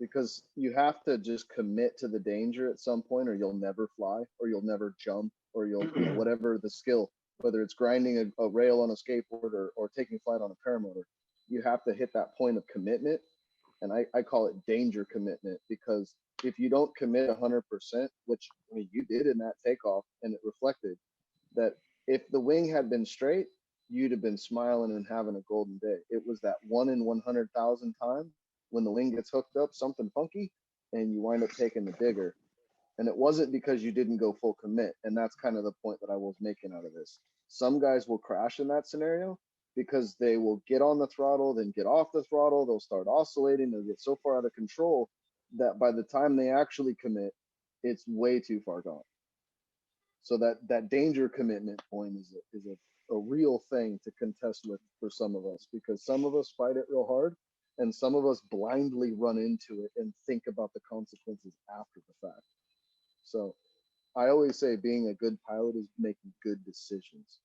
Because you have to just commit to the danger at some point, or you'll never fly, or you'll never jump, or you'll whatever the skill, whether it's grinding a rail on a skateboard or taking flight on a paramotor, you have to hit that point of commitment. And I call it danger commitment, because if you don't commit 100%, which I mean you did in that takeoff, and it reflected that if the wing had been straight, you'd have been smiling and having a golden day. It was that 1 in 100,000 time when the wing gets hooked up, something funky, and you wind up taking the digger. And it wasn't because you didn't go full commit. And that's kind of the point that I was making out of this. Some guys will crash in that scenario because they will get on the throttle, then get off the throttle. They'll start oscillating. They'll get so far out of control that by the time they actually commit, it's way too far gone. So that danger commitment point is a real thing to contest with for some of us, because some of us fight it real hard and some of us blindly run into it and think about the consequences after the fact. So I always say being a good pilot is making good decisions,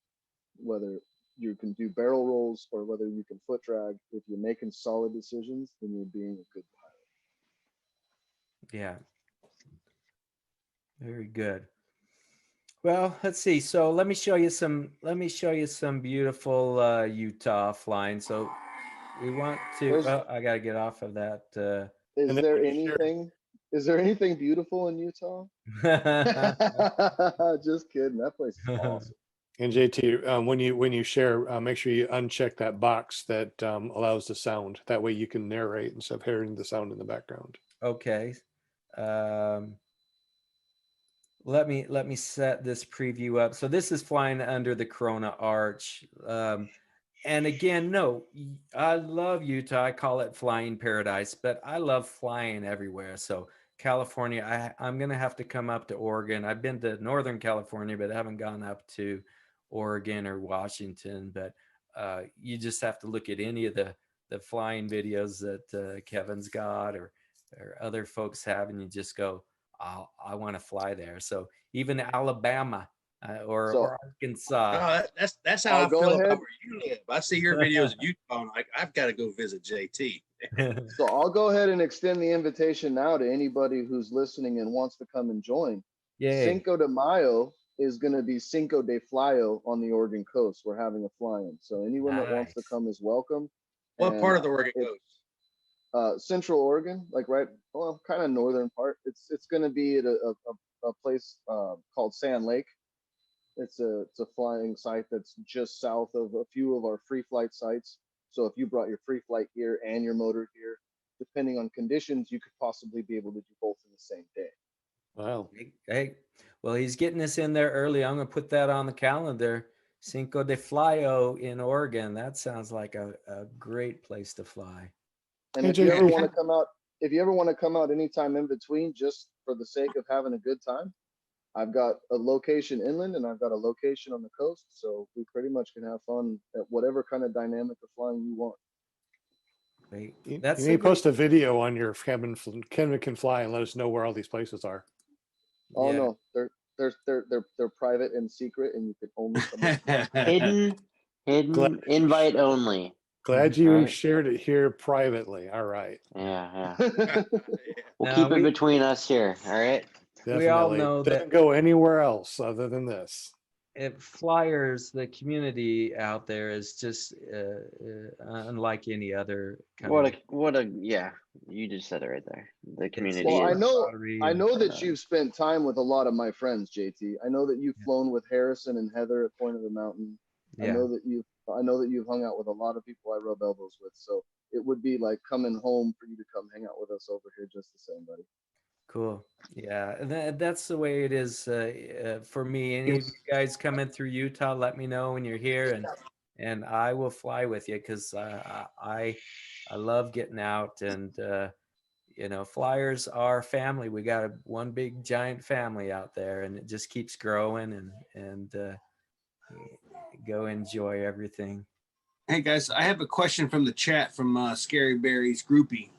whether you can do barrel rolls or whether you can foot drag. If you're making solid decisions, then you're being a good pilot. Yeah. Very good. Well, let's see. So let me show you some beautiful Utah flying. So we want to, I got to get off of that. Is there anything beautiful in Utah? Just kidding. That place is awesome. And JT, when you share, make sure you uncheck that box that allows the sound. That way you can narrate instead of hearing the sound in the background. Okay. Let me set this preview up. So this is flying under the Corona Arch. And again, no, I love Utah. I call it flying paradise, but I love flying everywhere. So California, I'm going to have to come up to Oregon. I've been to Northern California, but I haven't gone up to Oregon or Washington. But you just have to look at any of the flying videos that Kevin's got or other folks have, and you just go, I want to fly there. So even Alabama or Arkansas. That's how I feel about where you live. I see your videos in Utah, and I've got to go visit JT. So I'll go ahead and extend the invitation now to anybody who's listening and wants to come and join. Yay. Cinco de Mayo is going to be Cinco de Flyo on the Oregon coast. We're having a fly-in. So anyone that wants to come is welcome. What part of the Oregon coast? Central Oregon, kind of northern part. It's going to be at a place called Sand Lake. It's a flying site that's just south of a few of our free flight sites. So if you brought your free flight gear and your motor gear, depending on conditions, you could possibly be able to do both in the same day. Wow. Hey, well, he's getting us in there early. I'm going to put that on the calendar. Cinco de Flyo in Oregon. That sounds like a great place to fly. And if you ever want to come out anytime in between, just for the sake of having a good time, I've got a location inland and I've got a location on the coast. So we pretty much can have fun at whatever kind of dynamic of flying you want. You need to post a video on your Kevin Can Fly and let us know where all these places are. Oh no, they're private and secret, and you can only hidden invite only. Glad you shared it here privately. All right. Yeah. We'll keep it between us here. All right. Definitely. We all know that. Doesn't go anywhere else other than this. Flyers, the community out there is just unlike any other. Yeah. You just said it right there. The community. Well, I know that you've spent time with a lot of my friends, JT. I know that you've flown with Harrison and Heather at Point of the Mountain. Yeah. I know that you've hung out with a lot of people I rub elbows with. So it would be like coming home for you to come hang out with us over here just the same, buddy. Cool. Yeah, that's the way it is for me. Any of you guys coming through Utah, let me know when you're here, and I will fly with you because I love getting out, and flyers are family. We got one big giant family out there, and it just keeps growing, and go enjoy everything. Hey guys, I have a question from the chat from Scary Barry's groupie.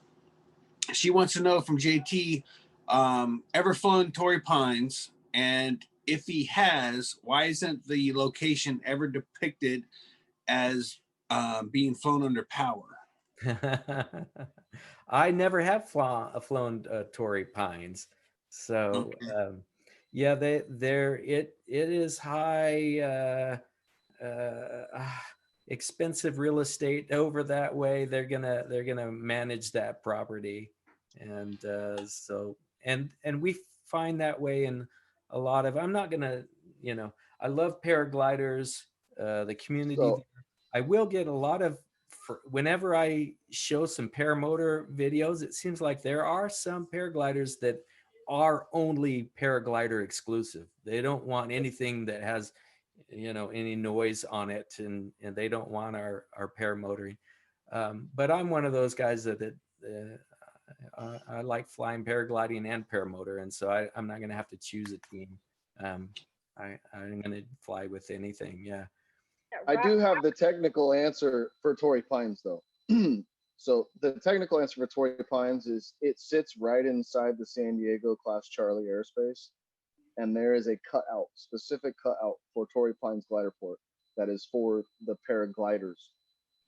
She wants to know from JT. Ever flown Torrey Pines, and if he has, why isn't the location ever depicted as being flown under power? I never have flown Torrey Pines, so it is high expensive real estate over that way. They're gonna manage that property, and and we find that way in a lot of, I'm not gonna, I love paragliders, the community. I will get a lot of, whenever I show some paramotor videos, it seems like there are some paragliders that are only paraglider exclusive. They don't want anything that has, any noise on it, and they don't want our paramotoring. But I'm one of those guys that I like flying paragliding and paramotor, and so I'm not going to have to choose a team. I'm gonna fly with anything. Yeah. I do have the technical answer for Torrey Pines, though. So the technical answer for Torrey Pines is it sits right inside the San Diego Class Charlie airspace, and there is a cutout, specific cutout for Torrey Pines glider port that is for the paragliders.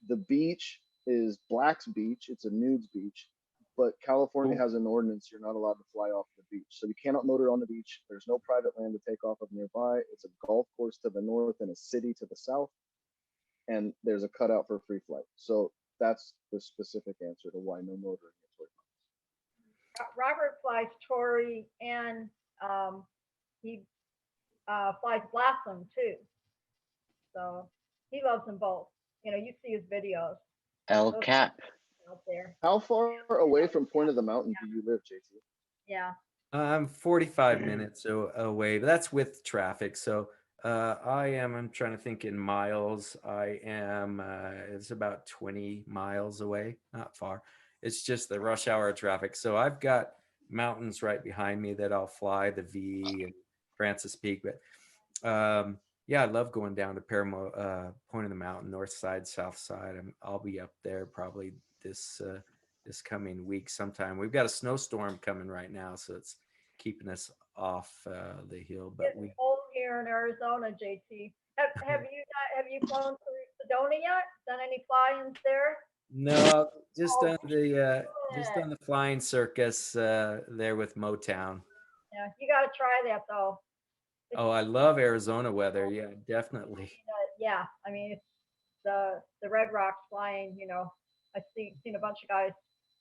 The beach is Black's Beach. It's a nudes beach, but California has an ordinance you're not allowed to fly off the beach. So you cannot motor on the beach. There's no private land to take off of nearby. It's a golf course to the north and a city to the south. And there's a cutout for free flight. So that's the specific answer to why no motoring at Torrey Pines. Robert flies Torrey, and he flies Blossom too. So he loves them both. You know, you see his videos El Cap. out there. How far away from Point of the Mountain do you live, JT? Yeah. I'm 45 minutes away, but that's with traffic. So I'm trying to think in miles. It's about 20 miles away, not far. It's just the rush hour traffic. So I've got mountains right behind me that I'll fly, the V and Francis Peak. But yeah, I love going down to Point of the Mountain, north side, south side. I'll be up there probably this coming week sometime. We've got a snowstorm coming right now, so it's keeping us off the hill. But It's cold here in Arizona, JT. Have you flown through Sedona yet? Done any fly-ins there? No, just on the flying circus there with Motown. Yeah, you got to try that though. Oh, I love Arizona weather. Yeah, definitely. Yeah, I mean, it's the Red Rocks flying. You know, I've seen a bunch of guys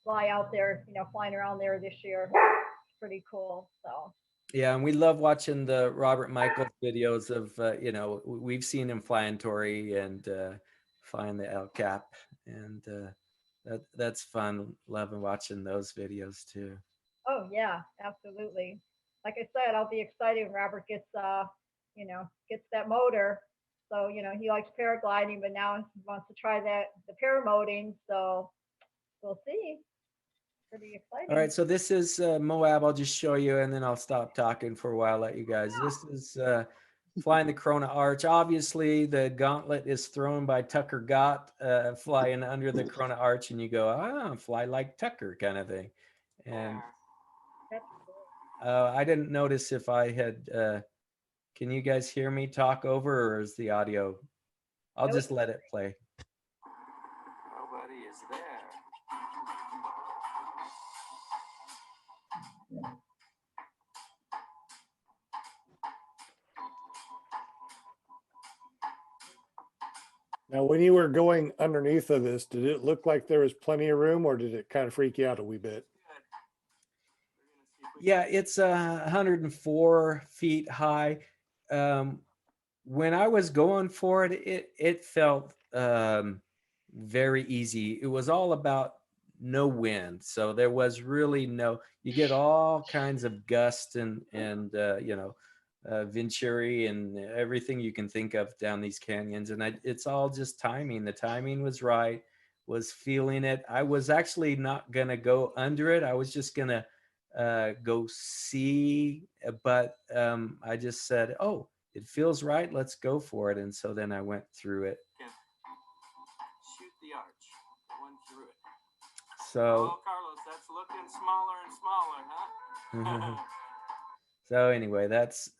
fly out there. You know, flying around there this year. It's pretty cool. So. Yeah, and we love watching the Robert Michaels videos of we've seen him flying Torrey and flying the El Cap, and that's fun. Loving watching those videos too. Oh yeah, absolutely. Like I said, I'll be excited when Robert gets gets that motor. So, he likes paragliding, but now he wants to try the paramoting. So we'll see. Pretty exciting. All right, so this is Moab. I'll just show you, and then I'll stop talking for a while, let you guys. This is flying the Corona Arch. Obviously, the gauntlet is thrown by Tucker Gott, flying under the Corona Arch, and you go, fly like Tucker kind of thing. And I didn't notice if I had, can you guys hear me talk over, or is the audio? I'll just let it play. Nobody is there. Now, when you were going underneath of this, did it look like there was plenty of room, or did it kind of freak you out a wee bit? Yeah, it's 104 feet high. When I was going for it, it felt very easy. It was all about no wind, so there was really you get all kinds of gust and Venturi and everything you can think of down these canyons, and it's all just timing. The timing was right, was feeling it. I was actually not gonna go under it. I was just gonna go see, but I just said, oh, it feels right, let's go for it. And so then I went through it. Shoot the arch, went through it. So Carlos, that's looking smaller and smaller, huh? So anyway, that's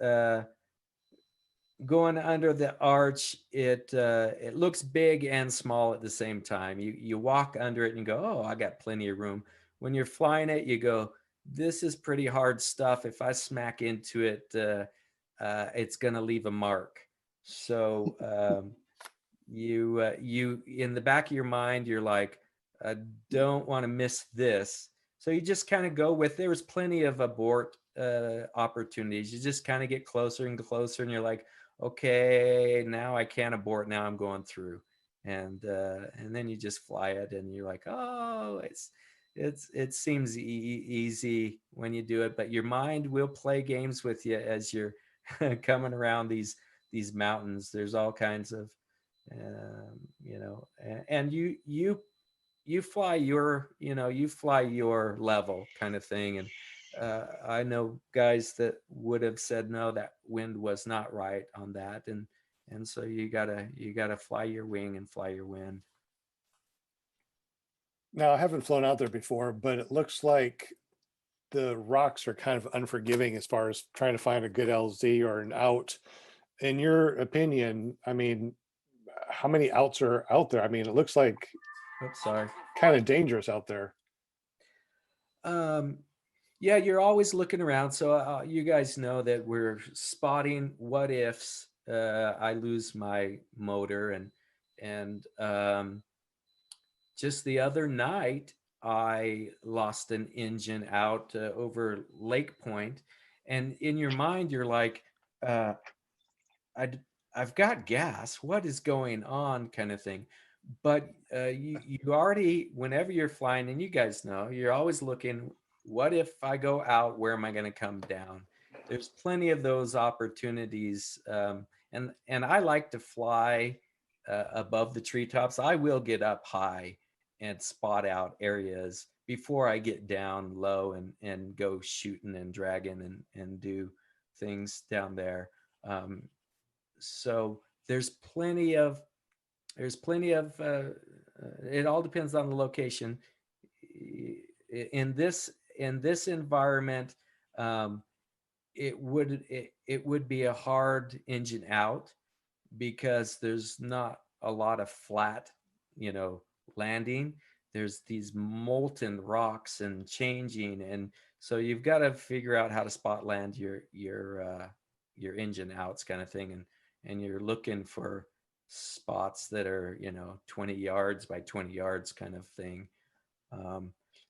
going under the arch. It looks big and small at the same time. You walk under it and you go, oh, I got plenty of room. When you're flying it, you go, this is pretty hard stuff. If I smack into it, it's gonna leave a mark. So you in the back of your mind, you're like, I don't want to miss this. So you just kind of go with, there was plenty of abort opportunities. You just kind of get closer and closer, and you're like, okay, now I can't abort. Now I'm going through, and then you just fly it, and you're like, oh, it seems easy when you do it, but your mind will play games with you as you're coming around these mountains. There's all kinds of and you fly your level kind of thing, and I know guys that would have said no, that wind was not right on that, and so you gotta fly your wing and fly your wind. Now, I haven't flown out there before, but it looks like the rocks are kind of unforgiving as far as trying to find a good LZ or an out. In your opinion, I mean, how many outs are out there? I mean, it looks like Oops, sorry. kind of dangerous out there. Yeah, you're always looking around. So you guys know that we're spotting what ifs. I lose my motor, and just the other night I lost an engine out over Lake Point, and in your mind you're like, uh, I've got gas. What is going on, kind of thing. But you already, whenever you're flying, and you guys know, you're always looking, what if I go out? Where am I going to come down? There's plenty of those opportunities. And I like to fly above the treetops. I will get up high and spot out areas before I get down low and go shooting and dragging and do things down there. So it all depends on the location. In this environment, it would be a hard engine out because there's not a lot of flat, landing. There's these molten rocks and changing, and so you've got to figure out how to spot land your engine outs, kind of thing, and you're looking for spots that are 20 yards by 20 yards, kind of thing.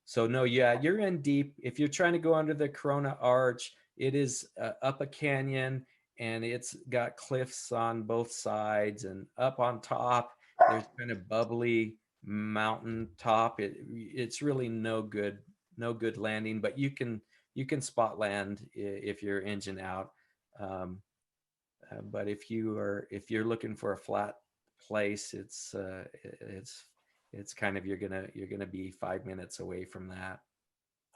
So no, yeah, you're in deep. If you're trying to go under the Corona Arch, it is up a canyon, and it's got cliffs on both sides, and up on top there's kind of bubbly mountain top. It's really no good landing, but you can spot land if you're engine out. But if you're looking for a flat place, it's kind of, you're gonna be 5 minutes away from that.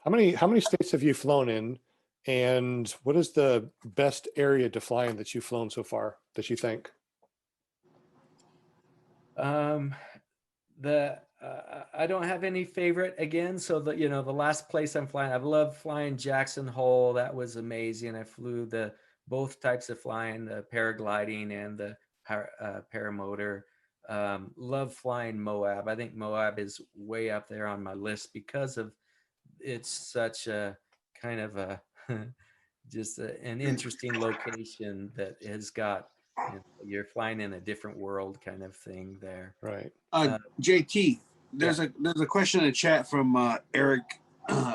How many states have you flown in, and what is the best area to fly in that you've flown so far that you think? I don't have any favorite again. So the last place I'm flying, I've loved flying Jackson Hole. That was amazing. I flew both types of flying, the paragliding and the paramotor. Love flying Moab. I think Moab is way up there on my list because of it's such a kind of a just an interesting location that has got, you're flying in a different world, kind of thing there. Right. JT, there's a question in the chat from Eric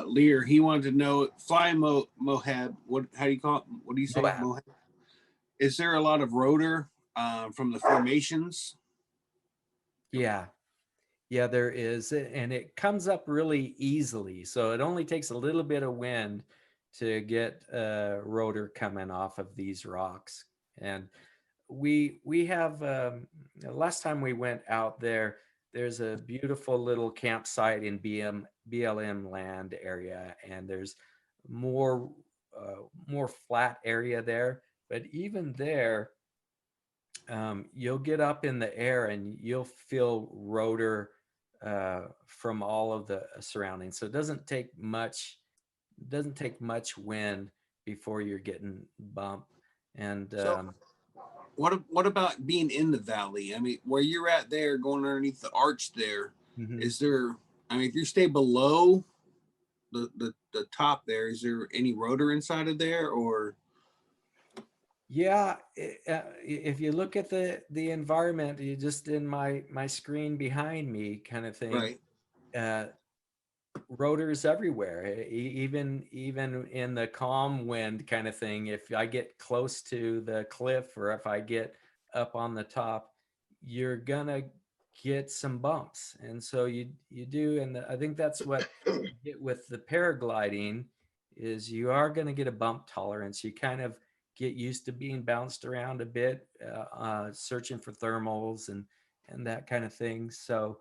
Lear. He wanted to know, fly Moab. How do you call it? What do you say? Moab. Is there a lot of rotor from the formations? Yeah, there is, and it comes up really easily. So it only takes a little bit of wind to get rotor coming off of these rocks. And we have last time we went out there, there's a beautiful little campsite in BLM land area, and there's more flat area there. But even there, you'll get up in the air and you'll feel rotor from all of the surroundings. So it doesn't take much wind before you're getting bumped. And what about being in the valley? I mean, where you're at there, going underneath the arch there, is there, I mean, if you stay below the top there, is there any rotor inside of there, or? Yeah, if you look at the environment, you just in my screen behind me, kind of thing. Right. Rotors everywhere, even in the calm wind, kind of thing. If I get close to the cliff, or if I get up on the top, you're gonna get some bumps, and so you do. And I think that's what you get with the paragliding, is you are going to get a bump tolerance. You kind of get used to being bounced around a bit, searching for thermals and that kind of thing. So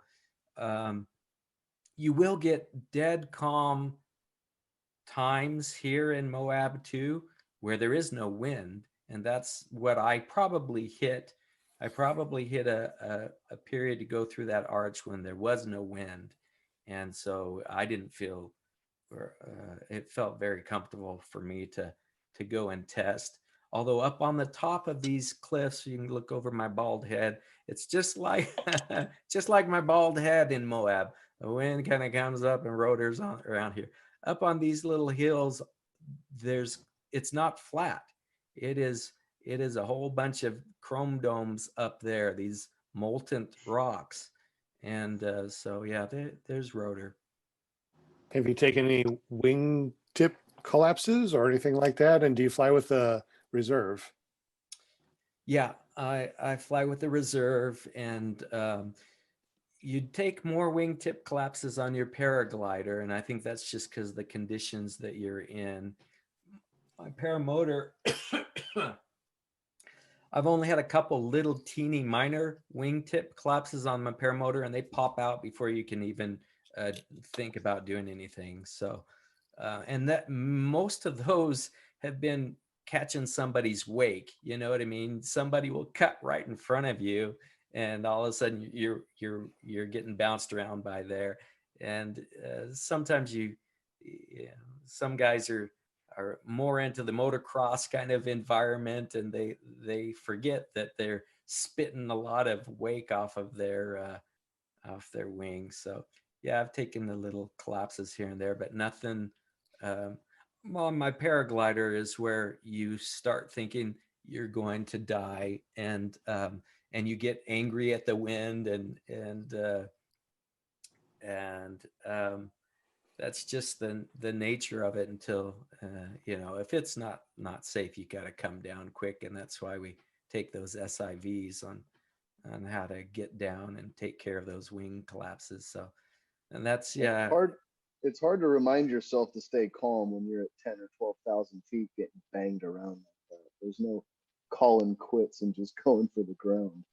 you will get dead calm times here in Moab too, where there is no wind. And that's what I probably hit. I probably hit a period to go through that arch when there was no wind. And so I didn't feel, it felt very comfortable for me to go and test. Although up on the top of these cliffs, you can look over my bald head. It's just like just like my bald head in Moab. The wind kind of comes up and rotors on around here. Up on these little hills, it's not flat. It is a whole bunch of chrome domes up there, these molten rocks. And so yeah, there's rotor. Have you taken any wingtip collapses or anything like that? And do you fly with a reserve? Yeah, I fly with the reserve, and you'd take more wingtip collapses on your paraglider, and I think that's just because the conditions that you're in. My paramotor, I've only had a couple little teeny minor wingtip collapses on my paramotor, and they pop out before you can even think about doing anything. So, and that most of those have been catching somebody's wake. You know what I mean? Somebody will cut right in front of you, and all of a sudden you're getting bounced around by there. And sometimes some guys are more into the motocross kind of environment, and they forget that they're spitting a lot of wake off of their wings. So yeah, I've taken the little collapses here and there, but nothing. Well, my paraglider is where you start thinking you're going to die, and you get angry at the wind, and that's just the nature of it until if it's not safe, you got to come down quick. And that's why we take those SIVs on how to get down and take care of those wing collapses. So, and that's It's hard to remind yourself to stay calm when you're at 10 or 12,000 feet getting banged around like that. There's no calling quits and just going for the ground.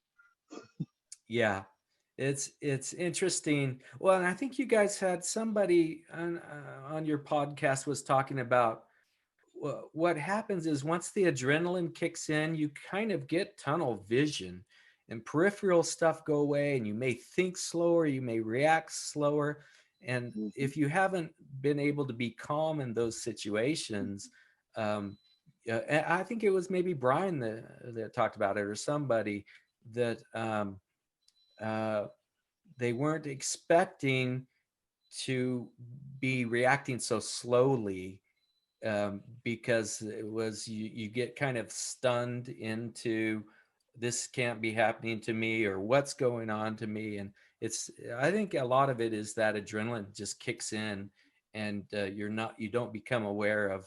Yeah, it's interesting. Well, and I think you guys had somebody on your podcast was talking about what happens is once the adrenaline kicks in, you kind of get tunnel vision, and peripheral stuff go away, and you may think slower, you may react slower. And if you haven't been able to be calm in those situations, I think it was maybe Brian that talked about it, or somebody that they weren't expecting to be reacting so slowly, because it was you get kind of stunned into this can't be happening to me, or what's going on to me. And I think a lot of it is that adrenaline just kicks in, and you don't become aware of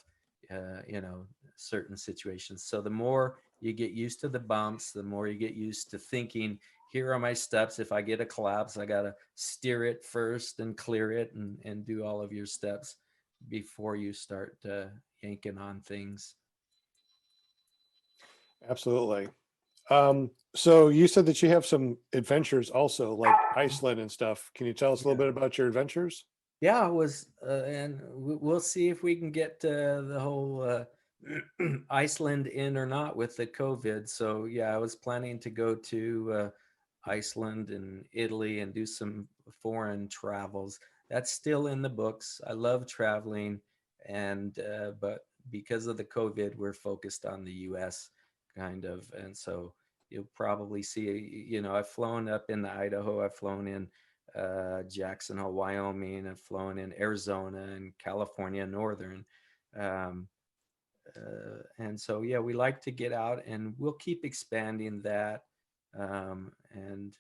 certain situations. So the more you get used to the bumps, the more you get used to thinking, here are my steps. If I get a collapse, I got to steer it first and clear it, and do all of your steps before you start yanking on things. Absolutely. So you said that you have some adventures also, like Iceland and stuff. Can you tell us a little bit about your adventures? Yeah, it was, and we'll see if we can get the whole Iceland in or not with the COVID. So yeah, I was planning to go to Iceland and Italy and do some foreign travels. That's still in the books. I love traveling, and but because of the COVID, we're focused on the US kind of. And so you'll probably see, I've flown up in Idaho, I've flown in Jackson Hole, Wyoming, I've flown in Arizona and California, Northern. And so, yeah, we like to get out, and we'll keep expanding that, and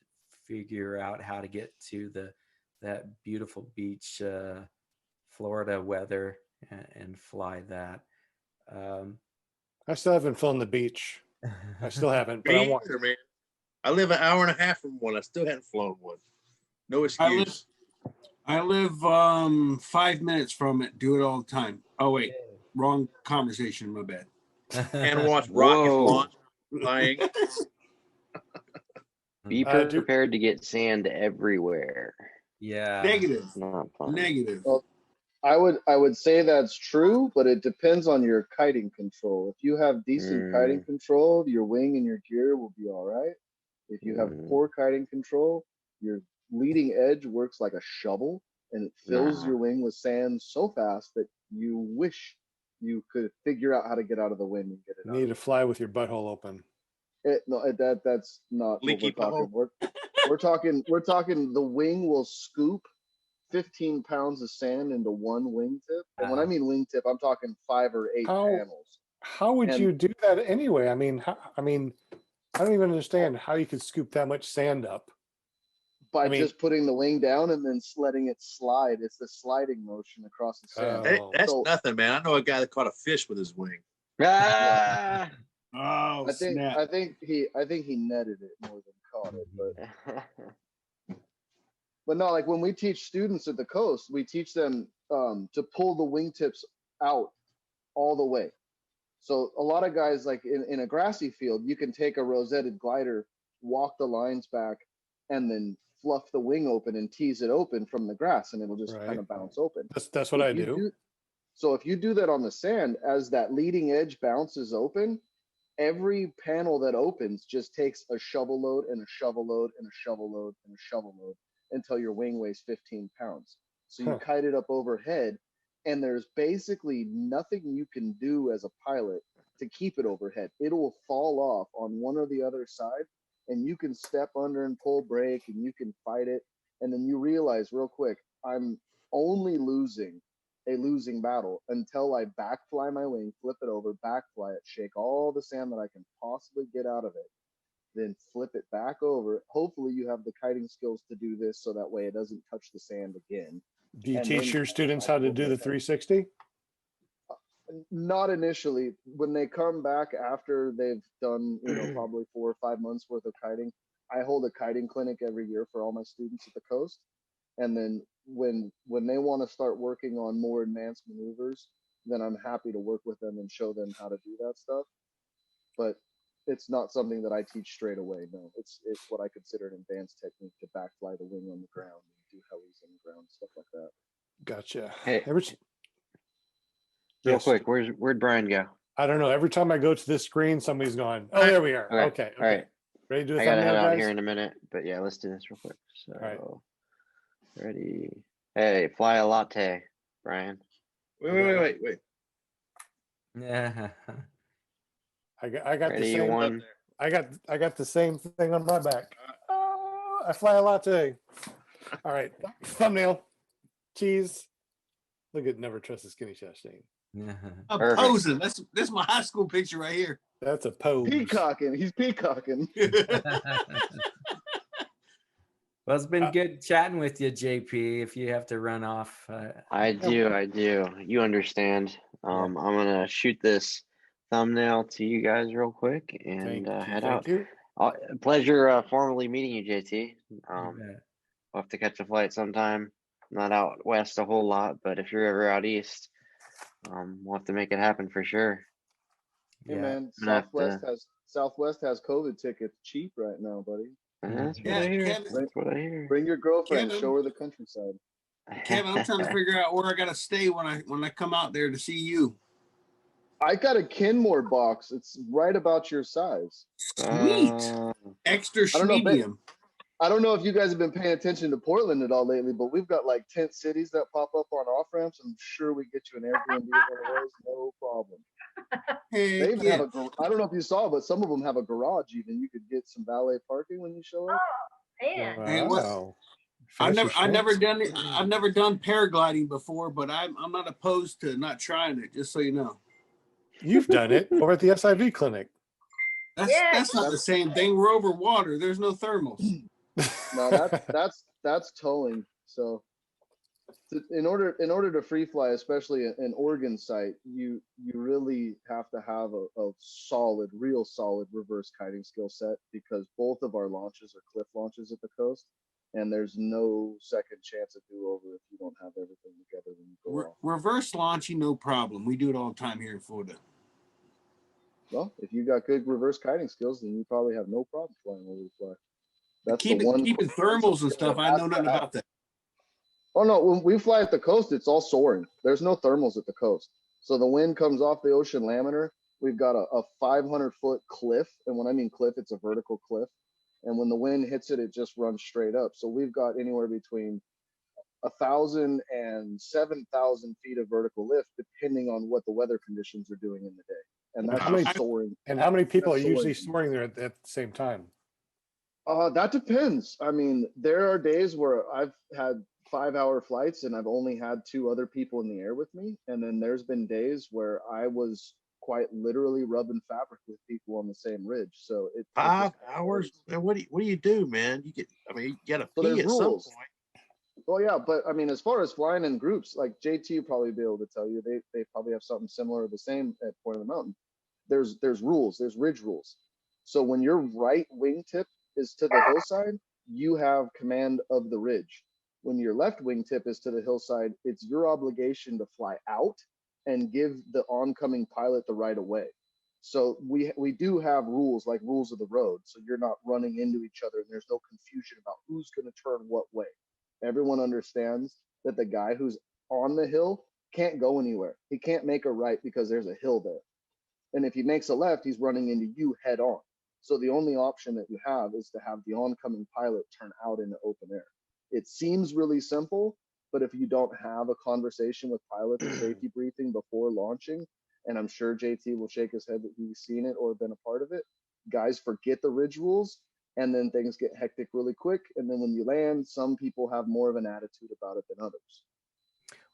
figure out how to get to that beautiful beach, Florida weather, and fly that. I still haven't flown the beach. I still haven't, but I want. Man. I live an hour and a half from one. I still haven't flown one. No excuse. I live 5 minutes from it. Do it all the time. Oh wait, wrong conversation. My bad. And watch rocket launch flying. Be prepared to get sand everywhere. Yeah. Negative. Not fun. Negative. Well, I would say that's true, but it depends on your kiting control. If you have decent kiting control, your wing and your gear will be all right. If you have poor kiting control, your leading edge works like a shovel and it fills your wing with sand so fast that you wish you could figure out how to get out of the wind and get it You out. need to fly with your butthole open. That's not Leaky what we're talking. We're talking the wing will scoop 15 pounds of sand into one wingtip. And when I mean wingtip, I'm talking 5 or 8 panels. How would you do that anyway? I mean, I don't even understand how you could scoop that much sand up. By just putting the wing down and then letting it slide. It's the sliding motion across the sand. That's nothing, man. I know a guy that caught a fish with his wing. Ah! Oh, I think he netted it more than caught it, but no, like when we teach students at the coast, we teach them to pull the wingtips out all the way. So a lot of guys, like in a grassy field, you can take a rosetted glider, walk the lines back, and then fluff the wing open and tease it open from the grass, and it'll just kind of bounce open. That's what I do. So if you do that on the sand, as that leading edge bounces open, every panel that opens just takes a shovel load and a shovel load and a shovel load and a shovel load until your wing weighs 15 pounds. So you kite it up overhead, and there's basically nothing you can do as a pilot to keep it overhead. It will fall off on one or the other side, and you can step under and pull brake, and you can fight it. And then you realize real quick, I'm only losing a losing battle until I backfly my wing, flip it over, backfly it, shake all the sand that I can possibly get out of it, then flip it back over. Hopefully you have the kiting skills to do this so that way it doesn't touch the sand again. Do you teach your students how to do the 360? Not initially. When they come back after they've done, probably 4 or 5 months worth of kiting, I hold a kiting clinic every year for all my students at the coast. And then when they want to start working on more advanced maneuvers, then I'm happy to work with them and show them how to do that stuff. But it's not something that I teach straight away. No, it's what I consider an advanced technique to backfly the wing on the ground and do helis on the ground, stuff like that. Gotcha. Hey, real quick, where'd Brian go? I don't know. Every time I go to this screen, somebody's gone. Oh, there we are. Okay. All right. Ready to do a I gotta head thumbnail, out guys? here in a minute, but yeah, let's do this real quick. So, All right. Ready? Hey, fly a latte, Brian. Wait. Yeah. I got Ready, the same. one. I got the same thing on my back. Oh, I fly a latte. All right, thumbnail. Cheese. Look at never trust a skinny chastain. I'm posing. That's my high school picture right here. That's a pose. Peacocking. He's peacocking. Well, it's been good chatting with you, JP. If you have to run off, I do. You understand. I'm gonna shoot this thumbnail to you guys real quick and head out. Pleasure formally meeting you, JT. We'll have to catch a flight sometime. Not out west a whole lot, but if you're ever out east, we'll have to make it happen for sure. Hey man, Southwest has COVID tickets cheap right now, buddy. That's what I hear. That's what I hear. Bring your girlfriend, show her the countryside. Kevin, I'm trying to figure out where I gotta stay when I come out there to see you. I got a Kenmore box. It's right about your size. Sweet. Extra medium. I don't know if you guys have been paying attention to Portland at all lately, but we've got like tent cities that pop up on off ramps. I'm sure we get you an Airbnb at one of those, no problem. They even have I don't know if you saw, but some of them have a garage. Even you could get some valet parking when you show up. Oh, man. Wow. I've never done paragliding before, but I'm not opposed to not trying it. Just so you know. You've done it over at the SIV clinic. That's not the same thing. We're over water. There's no thermals. No, that's towing. So in order to free fly, especially an Oregon site, you really have to have a real solid reverse kiting skill set, because both of our launches are cliff launches at the coast, and there's no second chance of do-over if you don't have everything together when you go off. Reverse launching, no problem. We do it all the time here in Florida. Well, if you got good reverse kiting skills, then you probably have no problem flying over the fly. That's keeping thermals and stuff. I know nothing about that. Oh no, when we fly at the coast, it's all soaring. There's no thermals at the coast. So the wind comes off the ocean laminar. We've got a 500-foot cliff. And when I mean cliff, it's a vertical cliff. And when the wind hits it, it just runs straight up. So we've got anywhere between 1,000 and 7,000 feet of vertical lift, depending on what the weather conditions are doing in the day. And that's How many- just soaring. And how many people are That's usually soaring. soaring there at the same time? That depends. I mean, there are days where I've had 5-hour flights and I've only had 2 other people in the air with me. And then there's been days where I was quite literally rubbing fabric with people on the same ridge. So it 5 just hours. varies. Man, what do you do, man? You you gotta So pee there's at some rules. point. Well, yeah, but I mean, as far as flying in groups, like JT will probably be able to tell you, they probably have something similar or the same at Point of the Mountain. There's rules, there's ridge rules. So when your right wingtip is to the hillside, you have command of the ridge. When your left wingtip is to the hillside, it's your obligation to fly out and give the oncoming pilot the right of way. So we do have rules, like rules of the road. So you're not running into each other and there's no confusion about who's going to turn what way. Everyone understands that the guy who's on the hill can't go anywhere. He can't make a right because there's a hill there. And if he makes a left, he's running into you head on. So the only option that you have is to have the oncoming pilot turn out into open air. It seems really simple, but if you don't have a conversation with pilots at safety briefing before launching, and I'm sure JT will shake his head that he's seen it or been a part of it, guys forget the ridge rules, and then things get hectic really quick. And then when you land, some people have more of an attitude about it than others.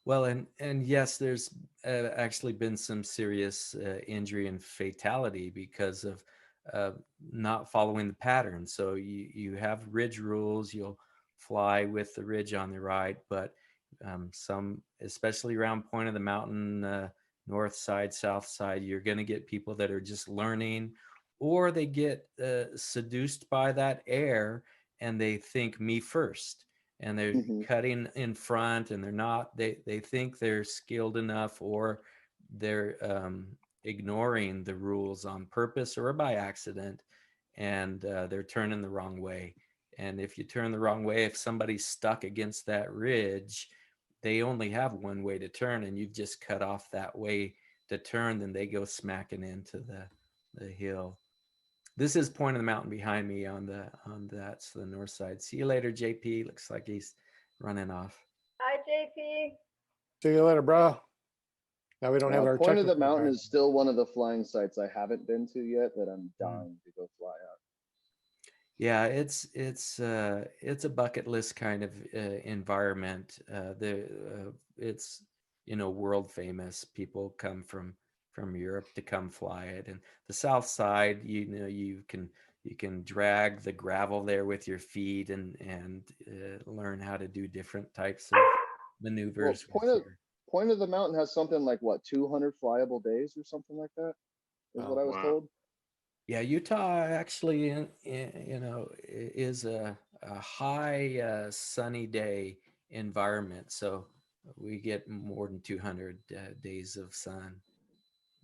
Well, and yes, there's actually been some serious injury and fatality because of not following the pattern. So you have ridge rules, you'll fly with the ridge on the right, but some, especially around Point of the Mountain, north side, south side, you're going to get people that are just learning, or they get seduced by that air and they think me first. And they're cutting in front and they're not, they think they're skilled enough, or they're ignoring the rules on purpose or by accident, and they're turning the wrong way. And if you turn the wrong way, if somebody's stuck against that ridge, they only have one way to turn, and you've just cut off that way to turn, then they go smacking into the hill. This is Point of the Mountain behind me on that's the north side. See you later, JP. Looks like he's running off. Hi, JP. See you later, bro. Now we don't have our Point of the technical Mountain guy. is still one of the flying sites I haven't been to yet that I'm dying to go fly out. Yeah, it's a bucket list kind of environment. It's world famous. People come from Europe to come fly it, and the south side, you can drag the gravel there with your feet and learn how to do different types of maneuvers. Well, Point of the Mountain has something like what, 200 flyable days or something like that, is what I was told. Yeah, Utah actually, is a high sunny day environment, so we get more than 200 days of sun.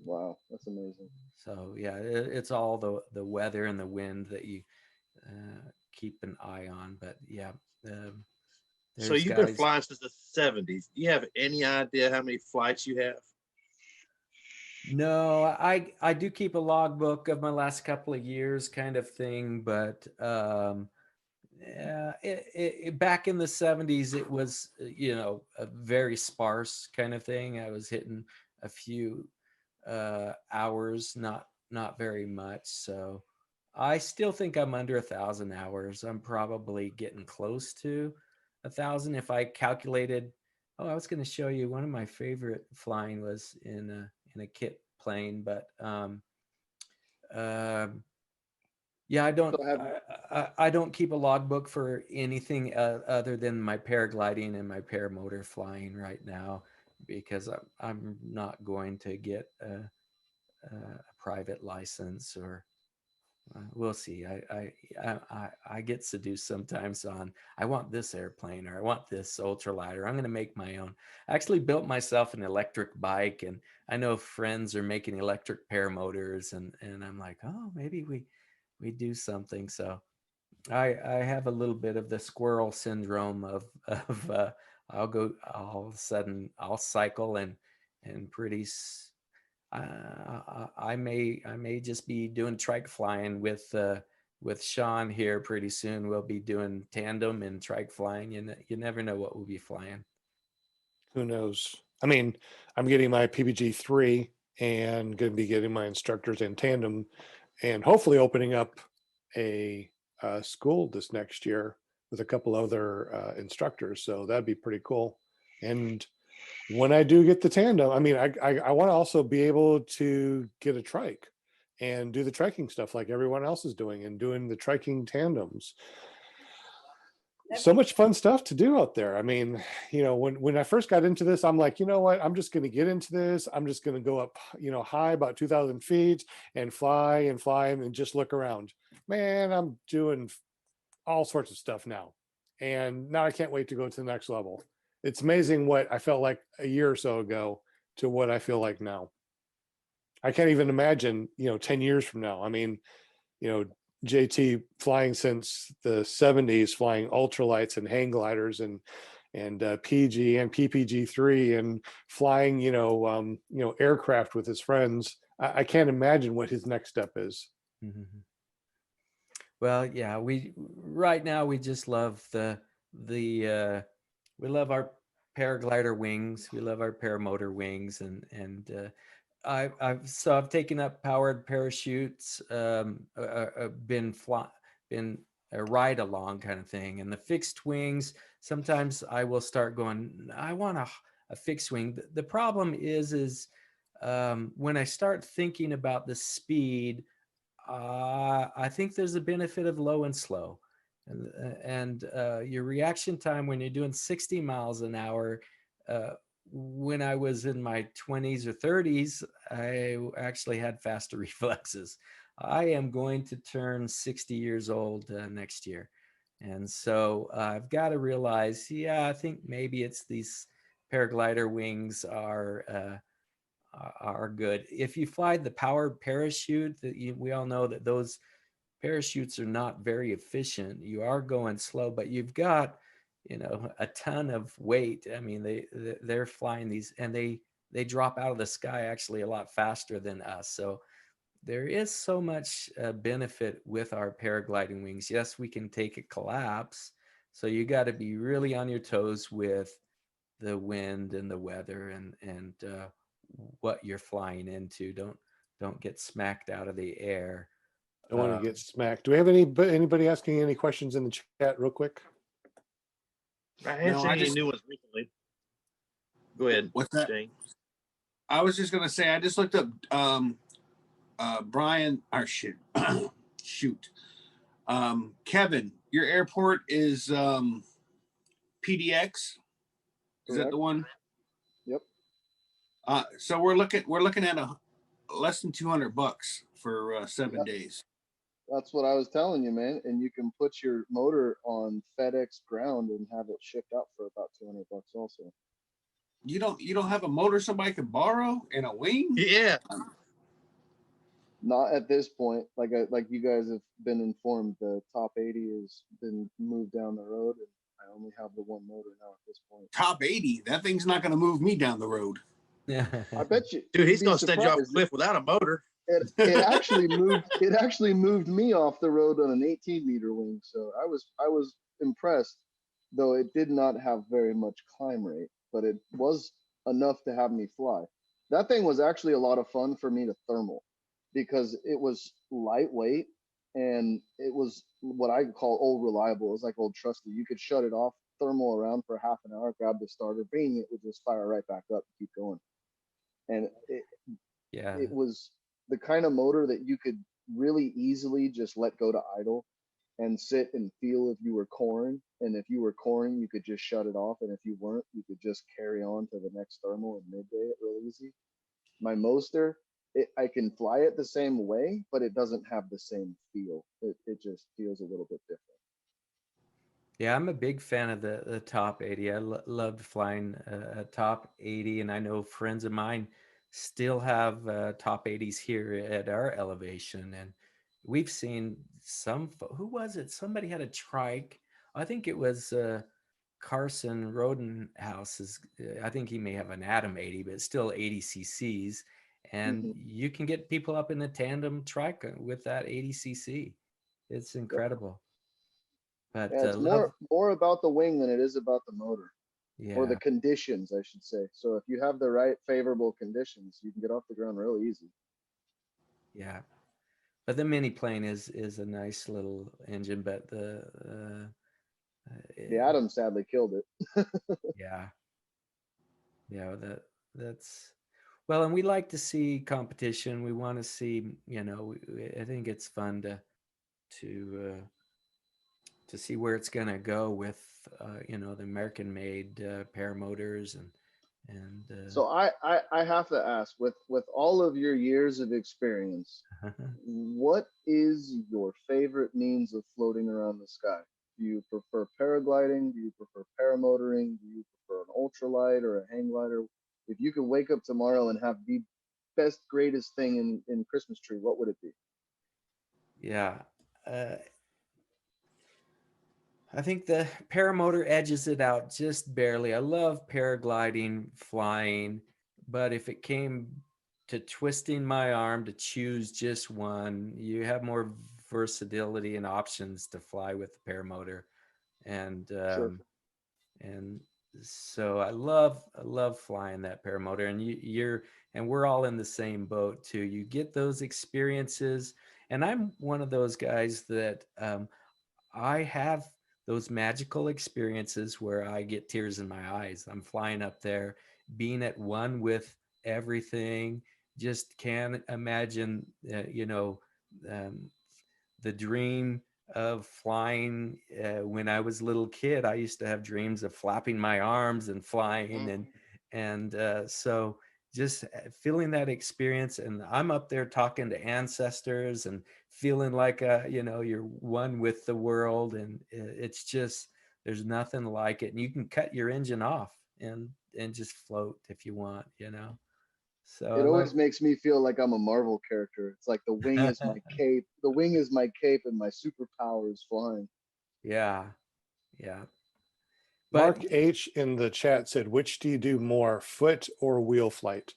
Wow, that's amazing. So yeah, it's all the weather and the wind that you keep an eye on. But yeah, so you've been flying since the 70s. Do you have any idea how many flights you have? No, I do keep a logbook of my last couple of years, kind of thing. But yeah, back in the 70s, it was a very sparse kind of thing. I was hitting a few hours, not very much. So I still think I'm under 1,000 hours. I'm probably getting close to 1,000 if I calculated. Oh, I was going to show you one of my favorite flying was in a kit plane, but yeah, I don't keep a logbook for anything other than my paragliding and my paramotor flying right now, because I'm not going to get a private license, or we'll see. I get seduced sometimes on, I want this airplane, or I want this ultralight, or I'm going to make my own. I actually built myself an electric bike, and I know friends are making electric paramotors, and I'm like, oh, maybe we do something. So I have a little bit of the squirrel syndrome of all of a sudden I'll cycle and pretty I may just be doing trike flying with Sean here pretty soon. We'll be doing tandem and trike flying. You never know what we'll be flying. Who knows? I mean, I'm getting my PPG 3 and going to be getting my instructors in tandem, and hopefully opening up a school this next year with a couple other instructors. So that'd be pretty cool. And when I do get the tandem, I mean, I want to also be able to get a trike and do the triking stuff like everyone else is doing, and doing the triking tandems. So much fun stuff to do out there. I mean, you know, when I first got into this, I'm like, you know what, I'm just going to get into this. I'm just going to go up, you know, high, about 2,000 feet, and fly and just look around. Man, I'm doing all sorts of stuff now. And now I can't wait to go to the next level. It's amazing what I felt like a year or so ago to what I feel like now. I can't even imagine, you know, 10 years from now. I mean, you know, JT flying since the 70s, flying ultralights and hang gliders and PG and PPG 3, and flying, you know, aircraft with his friends. I can't imagine what his next step is. Mm-hmm. Well, yeah, right now we just love we love our paraglider wings. We love our paramotor wings, and I've taken up powered parachutes, been a ride along kind of thing, and the fixed wings. Sometimes I will start going, I want a fixed wing. The problem is when I start thinking about the speed, I think there's a benefit of low and slow, and your reaction time when you're doing 60 miles an hour. When I was in my 20s or 30s, I actually had faster reflexes. I am going to turn 60 years old next year. And so I've got to realize, yeah, I think maybe it's these paraglider wings are good. If you fly the powered parachute, we all know that those parachutes are not very efficient. You are going slow, but you've got, you know, a ton of weight. I mean, they're flying these, and they drop out of the sky actually a lot faster than us. So there is so much benefit with our paragliding wings. Yes, we can take a collapse. So you got to be really on your toes with the wind and the weather and what you're flying into. Don't get smacked out of the air. I want to get smacked. Do we have anybody asking any questions in the chat real quick? I haven't seen any new ones recently. Go ahead. What's that? Shane. I was just gonna say I just looked up Brian. Or shoot, Kevin. Your airport is PDX. Is Correct. that the one? Yep. So we're looking at less than $200 for 7 days. That's what I was telling you, man. And you can put your motor on FedEx ground and have it shipped out for about $200 also. You don't have a motor somebody could borrow and a wing? Yeah. Not at this point. Like you guys have been informed, the top 80 has been moved down the road, and I only have the one motor now at this point. Top 80? That thing's not going to move me down the road. Yeah. I bet you. Dude, he's going to send you off a cliff without a motor. It actually moved. It actually moved me off the road on an 18-meter wing. So I was impressed, though it did not have very much climb rate, but it was enough to have me fly. That thing was actually a lot of fun for me to thermal, because it was lightweight and it was what I call old reliable. It was like old trusty. You could shut it off, thermal around for half an hour, grab the starter, bing, it would just fire right back up and keep going. And it was the kind of motor that you could really easily just let go to idle and sit and feel if you were coring. And if you were coring, you could just shut it off. And if you weren't, you could just carry on to the next thermal and midday it real easy. My Moster, I can fly it the same way, but it doesn't have the same feel. It just feels a little bit different. Yeah, I'm a big fan of the top 80. I loved flying a top 80, and I know friends of mine still have top 80s here at our elevation. And we've seen who was it? Somebody had a trike. I think it was Carson Rodenhouse is, I think he may have an Atom 80, but it's still 80 cc's. And Mhm. you can get people up in the tandem trike with that 80 cc. It's incredible. But Yeah, it's love, more about the wing than it is about the motor, or the yeah, conditions, I should say. So if you have the right favorable conditions, you can get off the ground real easy. yeah. But the mini plane is a nice little engine, but The Atom sadly killed it. yeah, yeah, that's well, and we like to see competition. We want to see, I think it's fun to uh, to see where it's going to go with the American made paramotors and So I have to ask, with all of your years of experience, what is your favorite means of floating around the sky? Do you prefer paragliding? Do you prefer paramotoring? Do you prefer an ultralight or a hang glider? If you could wake up tomorrow and have the best, greatest thing in Christmas tree, what would it be? yeah. I think the paramotor edges it out just barely. I love paragliding, flying, but if it came to twisting my arm to choose just one, you have more versatility and options to fly with the paramotor, and Sure. and so I love flying that paramotor, and and we're all in the same boat too. You get those experiences, and I'm one of those guys that I have those magical experiences where I get tears in my eyes. I'm flying up there, being at one with everything. Just can't imagine, um, the dream of flying. When I was a little kid, I used to have dreams of flapping my arms and flying, and so just feeling that experience. And I'm up there talking to ancestors and feeling like you're one with the world, and it's just, there's nothing like it. And you can cut your engine off and just float if you want. So I It love. always makes me feel like I'm a Marvel character. It's like the wing is my cape. The wing is my cape, and my superpower is flying. Yeah, yeah. But Mark H in the chat said, which do you do more, foot or wheel flight?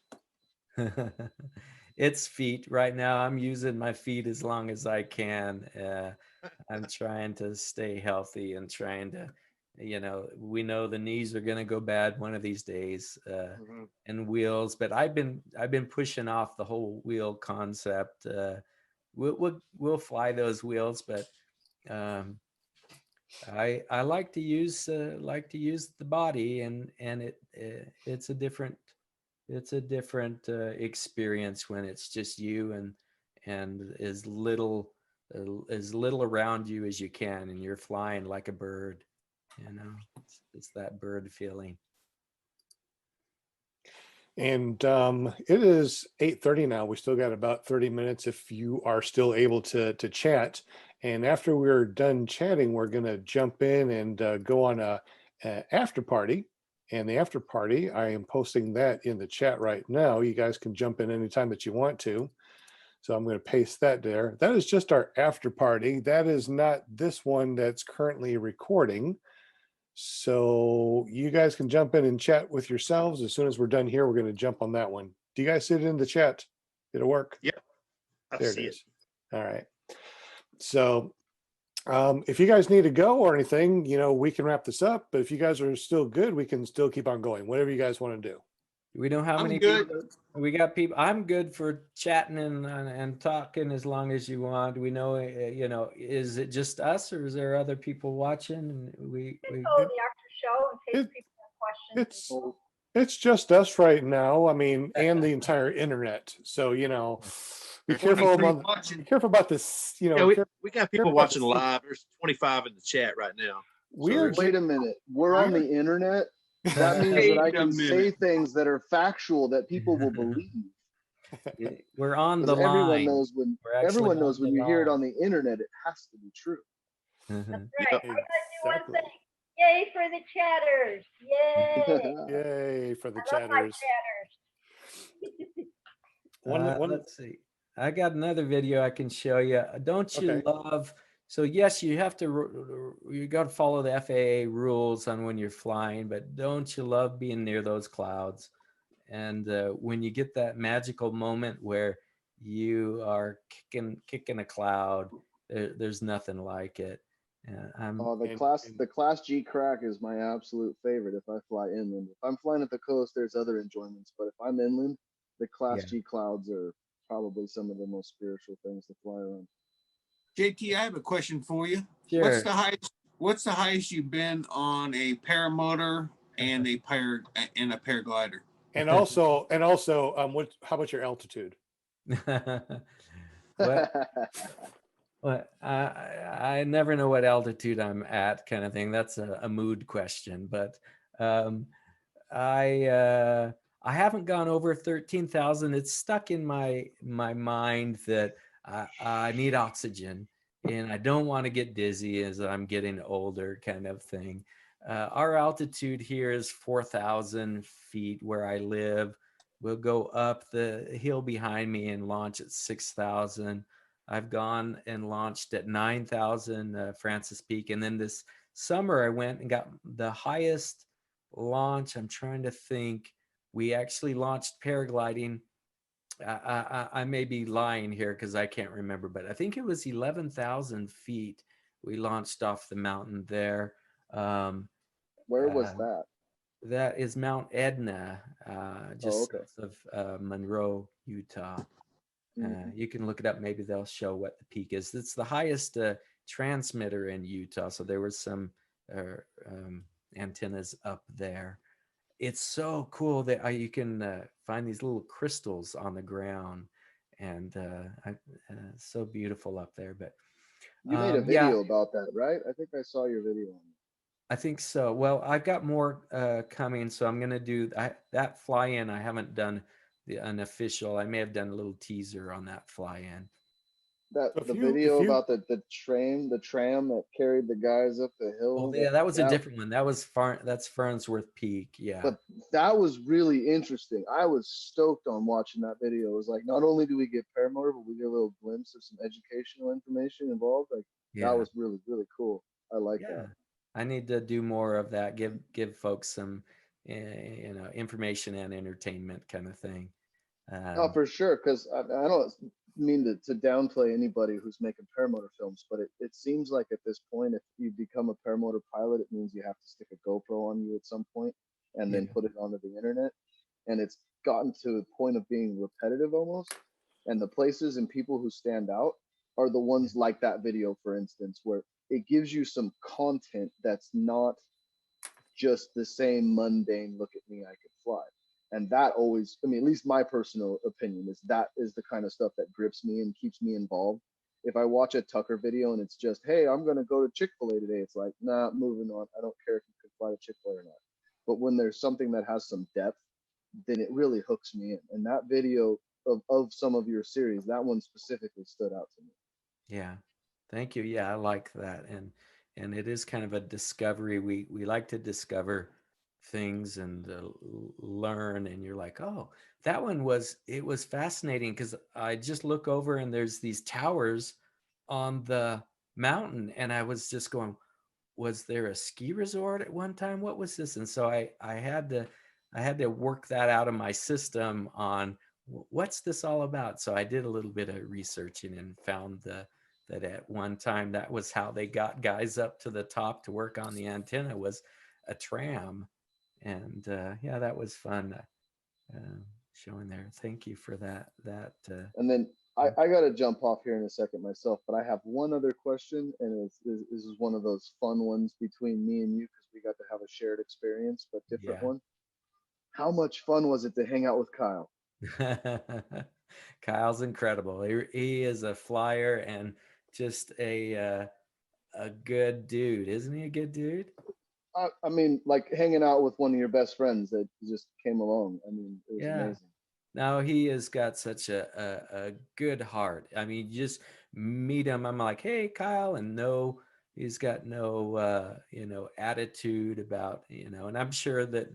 it's feet right now. I'm using my feet as long as I can. I'm trying to stay healthy and trying to, we know the knees are going to go bad one of these days, and wheels. But I've been pushing off the whole wheel concept. We'll fly those wheels, but um, I like to use the body, and it's a different experience when it's just you and as little around you as you can, and you're flying like a bird. It's that bird feeling. And it is 8:30 now. We still got about 30 minutes if you are still able to chat. And after we're done chatting, we're going to jump in and go on a after party. And the after party, I am posting that in the chat right now. You guys can jump in anytime that you want to. So I'm going to paste that there. That is just our after party. That is not this one that's currently recording. So you guys can jump in and chat with yourselves. As soon as we're done here, we're going to jump on that one. Do you guys see it in the chat? Did it work? Yep. I There it see it. is. All right. So if you guys need to go or anything, we can wrap this up. But if you guys are still good, we can still keep on going. Whatever you guys want to do. We know how I'm many good. people. We got people. I'm good for chatting and talking as long as you want. We know, is it just us, or is there other people watching? And we Go the after show in case people have questions. It's just us right now. I mean, and the entire internet. So be careful about this. Yeah, we got people watching live. There's 25 in the chat right now. Wait a minute. We're on the internet. That means that I can say things that are factual that people will believe. We're on the everyone line. knows when you hear it on the internet, it has to be true. That's right. I gotta do one thing. Yay for the chatters! Yay! Yay for the I love my chatters! Let's see. I got another video I can show you. Don't you love so yes, you have to, you got to follow the FAA rules on when you're flying, but don't you love being near those clouds? And when you get that magical moment where you are kicking a cloud, there's nothing like it. Oh, And the class G crack is my absolute favorite if I fly inland. If I'm flying at the coast, there's other enjoyments, but if I'm inland, the class Yeah. G clouds are probably some of the most spiritual things to fly around. JT, I have a question for you. Sure. What's the highest you've been on a paramotor and a paraglider? and also, how about your altitude? What I never know what altitude I'm at, kind of thing. That's a mood question, but I haven't gone over 13,000. It's stuck in my mind that I need oxygen and I don't want to get dizzy as I'm getting older, kind of thing. Our altitude here is 4,000 feet where I live. We'll go up the hill behind me and launch at 6,000. I've gone and launched at 9,000 Francis Peak. And then this summer I went and got the highest launch. I'm trying to think. We actually launched paragliding. I may be lying here because I can't remember, but I think it was 11,000 feet. We launched off the mountain there. Where was that? That is Mount Edna, just okay. south of Monroe, Utah. You can look it up. Maybe they'll show what the peak is. It's the highest transmitter in Utah. So there was some antennas up there. It's so cool that you can find these little crystals on the ground, and so beautiful up there. But you made a video about that, right? I think I saw your video on it. I think so. Well, I've got more coming, so I'm going to do that fly-in. I haven't done the unofficial. I may have done a little teaser on that fly-in. The video about the tram that carried the guys up the hill. Oh yeah, that was a different one. That's Farnsworth Peak. Yeah. But that was really interesting. I was stoked on watching that video. It was like, not only do we get paramotor, but we get a little glimpse of some educational information involved. Like that was really, really cool. I like that. I need to do more of that. Give folks some, information and entertainment kind of thing. Oh, for sure. Because I don't mean to downplay anybody who's making paramotor films, but it seems like at this point, if you become a paramotor pilot, it means you have to stick a GoPro on you at some point and then put it onto the internet. And it's gotten to the point of being repetitive almost. And the places and people who stand out are the ones like that video, for instance, where it gives you some content that's not just the same mundane look at me, I can fly. And that always, I mean, at least my personal opinion is that is the kind of stuff that grips me and keeps me involved. If I watch a Tucker video and it's just, hey, I'm going to go to Chick-fil-A today, it's like, nah, moving on. I don't care if you can fly to Chick-fil-A or not. But when there's something that has some depth, then it really hooks me in. And that video of some of your series, that one specifically stood out to me. Yeah. Thank you. Yeah, I like that. And it is kind of a discovery. We like to discover things and learn, and you're like, oh, that one was fascinating because I just look over and there's these towers on the mountain, and I was just going, was there a ski resort at one time? What was this? And so I had to work that out of my system on what's this all about. So I did a little bit of researching and found that at one time that was how they got guys up to the top to work on the antenna, was a tram. And that was fun showing there. Thank you for that. And then I got to jump off here in a second myself, but I have one other question, and this is one of those fun ones between me and you because we got to have a shared experience, but different one. How much fun was it to hang out with Kyle? Kyle's incredible. He is a flyer and just a good dude. Isn't he a good dude? I mean, like hanging out with one of your best friends that just came along. I mean, it was amazing. No, he has got such a good heart. I mean, you just meet him. I'm like, hey, Kyle, and he's got no attitude about, and I'm sure that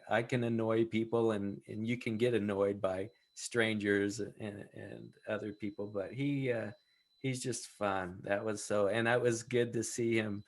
I can annoy people, and you can get annoyed by strangers and other people, but he he's just fun. That was so, and that was good to see him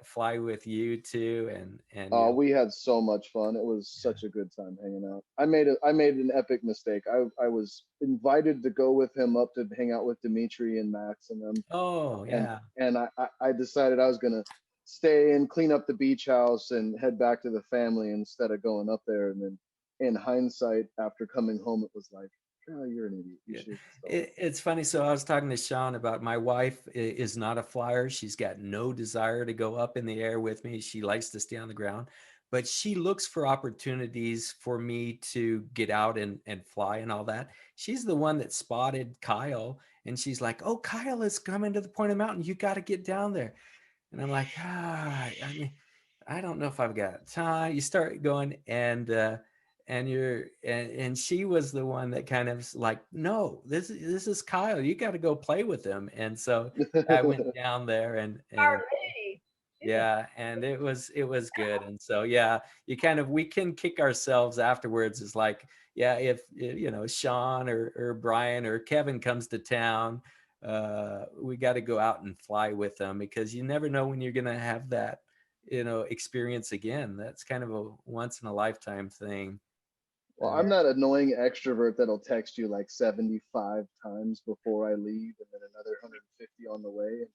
fly with you too. And Oh, you, we had so much fun. It was such a good time hanging out. I made an epic mistake. I was invited to go with him up to hang out with Dimitri and Max and them. oh And yeah, I decided I was gonna stay and clean up the beach house and head back to the family instead of going up there. And then in hindsight, after coming home, it was like, oh, you're an idiot. You yeah. should have stayed. It's funny. So I was talking to Sean about my wife is not a flyer. She's got no desire to go up in the air with me. She likes to stay on the ground, but she looks for opportunities for me to get out and fly and all that. She's the one that spotted Kyle, and she's like, "Oh, Kyle is coming to the point of the mountain. You got to get down there." And I'm like, I mean, I don't know if I've got time. You start going, and she was the one that kind of like, no, this is Kyle. You got to go play with him. And so I went down there Our and lady. yeah, and it was good. And so yeah, we can kick ourselves afterwards. It's like, yeah, if Sean or Brian or Kevin comes to town, we got to go out and fly with them, because you never know when you're gonna have that experience again. That's kind of a once in a lifetime thing. Well, I'm that annoying extrovert that'll text you like 75 times before I leave and then another 150 on the way.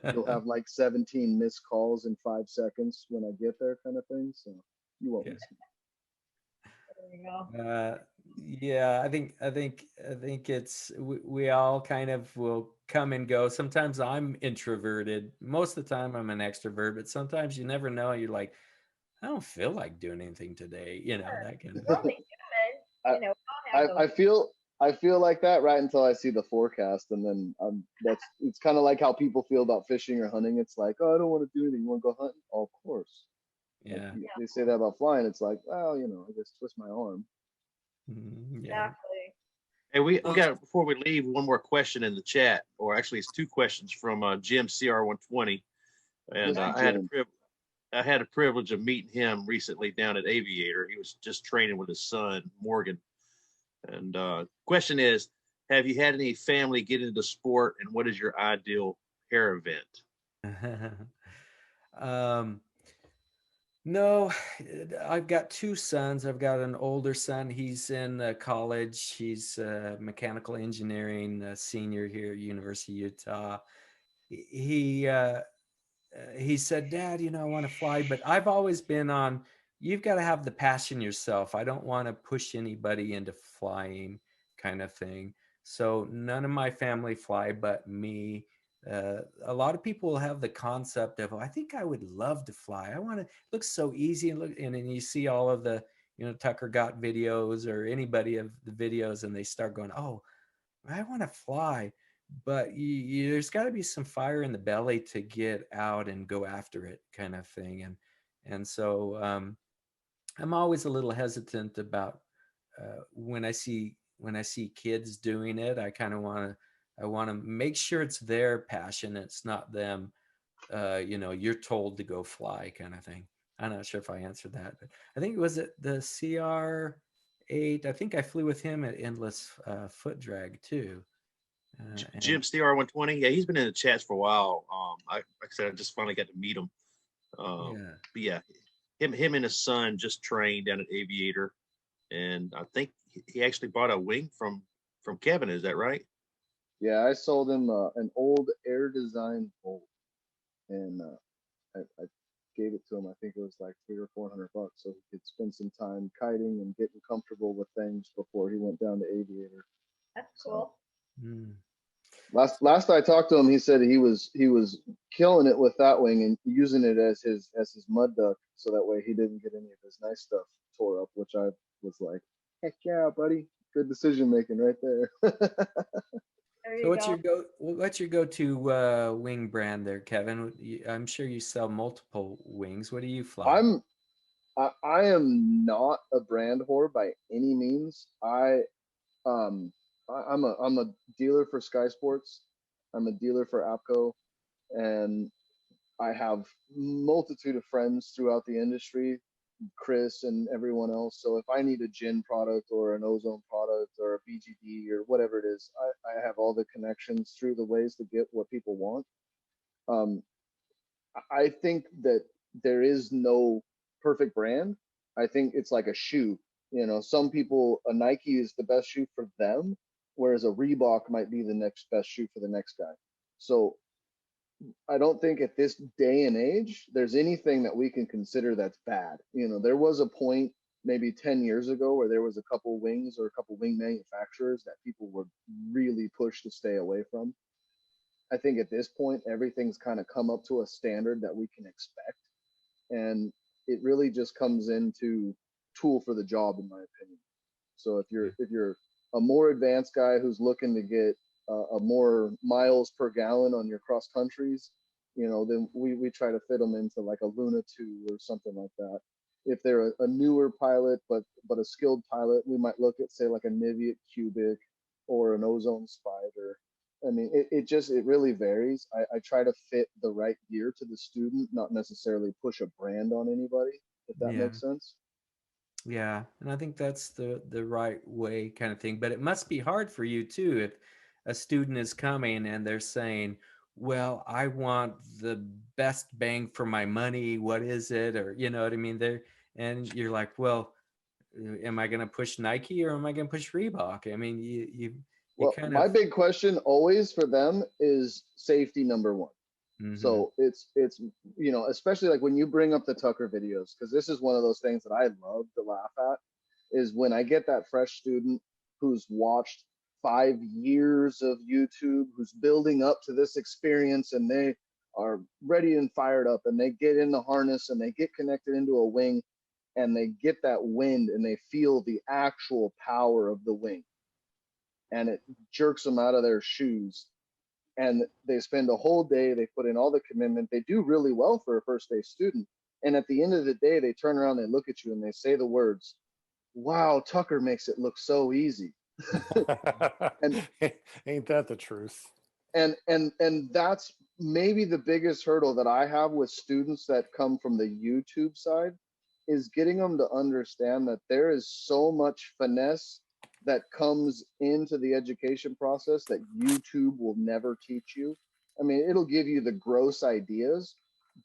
And you'll have like 17 missed calls in 5 seconds when I get there, kind of thing. So you won't Yeah. miss me. There you go. Yeah, I think it's we all kind of will come and go. Sometimes I'm introverted. Most of the time I'm an extrovert, but sometimes you never know. You're like, I don't feel like doing anything today. That kind of We're thing. only human. I, We all have those. I feel like that right until I see the forecast, and then it's kind of like how people feel about fishing or hunting. It's like, oh, I don't want to do anything. You want to go hunting? Oh, of course. Like, Yeah. they say that about flying. It's like, well, I just twist my arm. Yeah. Exactly. Hey, we got, before we leave, one more question in the chat, or actually it's two questions from Jim CR120. And Mr. I had Jim. I had a privilege of meeting him recently down at Aviator. He was just training with his son, Morgan. And question is, have you had any family get into sport, and what is your ideal hair event? No, I've got two sons. I've got an older son. He's in college. He's mechanical engineering senior here at University of Utah. He said, Dad, I want to fly, but I've always been on, you've got to have the passion yourself. I don't want to push anybody into flying, kind of thing. So none of my family fly but me. A lot of people have the concept of, oh, I think I would love to fly. I want to, it looks so easy. And then you see all of the, Tucker Got videos or anybody of the videos, and they start going, oh, I want to fly. But there's got to be some fire in the belly to get out and go after it, kind of thing. And so I'm always a little hesitant about when I see kids doing it. I kind of want to make sure it's their passion. It's not them. You're told to go fly, kind of thing. I'm not sure if I answered that, but I think it was at the CR8. I think I flew with him at Endless Foot Drag too. Jim CR120. Yeah, he's been in the chats for a while. Like I said, I just finally got to meet him. Yeah. But yeah, him and his son just trained down at Aviator, and I think he actually bought a wing from Kevin. Is that right? Yeah, I sold him an old Air Design Bolt, and I gave it to him. I think it was like $300 or $400, so he could spend some time kiting and getting comfortable with things before he went down to Aviator. That's cool. Last I talked to him, he said he was killing it with that wing and using it as his mud duck, so that way he didn't get any of his nice stuff tore up. Which I was like, heck yeah, buddy, good decision making right there. So what's your go-to wing brand there, Kevin? I'm sure you sell multiple wings. What do you fly? I am not a brand whore by any means. I'm a dealer for Sky Sports. I'm a dealer for APCO, and I have multitude of friends throughout the industry Chris and everyone else. So if I need a gin product or an ozone product or a BGD or whatever it is, I have all the connections through the ways to get what people want. I think that there is no perfect brand. I think it's like a shoe. You know, some people, a Nike is the best shoe for them, whereas a Reebok might be the next best shoe for the next guy. So I don't think at this day and age, there's anything that we can consider that's bad. You know, there was a point maybe 10 years ago where there was a couple wings or a couple wing manufacturers that people would really push to stay away from. I think at this point, everything's kind of come up to a standard that we can expect. And it really just comes into tool for the job, in my opinion. So if you're a more advanced guy who's looking to get a more miles per gallon on your cross countries, you know, then we try to fit them into like a Luna 2 or something like that. If they're a newer pilot, but a skilled pilot, we might look at say like a Niviat Cubic or an Ozone Spider. I mean, it really varies. I try to fit the right gear to the student, not necessarily push a brand on anybody, if that makes sense. Yeah, and I think that's the right way kind of thing. But it must be hard for you too if a student is coming and they're saying, well, I want the best bang for my money. What is it? Or you know what I mean? And you're like, well, am I going to push Nike or am I going to push Reebok? I mean, you Well, kind my of. big question always for them is safety number one. So it's you know, especially like when you bring up the Tucker videos, because this is one of those things that I love to laugh at, is when I get that fresh student who's watched 5 years of YouTube, who's building up to this experience, and they are ready and fired up, and they get in the harness and they get connected into a wing, and they get that wind and they feel the actual power of the wing, and it jerks them out of their shoes. And they spend a whole day, they put in all the commitment, they do really well for a first day student. And at the end of the day, they turn around, they look at you and they say the words, wow, Tucker makes it look so easy. And ain't that the truth? And that's maybe the biggest hurdle that I have with students that come from the YouTube side, is getting them to understand that there is so much finesse that comes into the education process that YouTube will never teach you. I mean, it'll give you the gross ideas,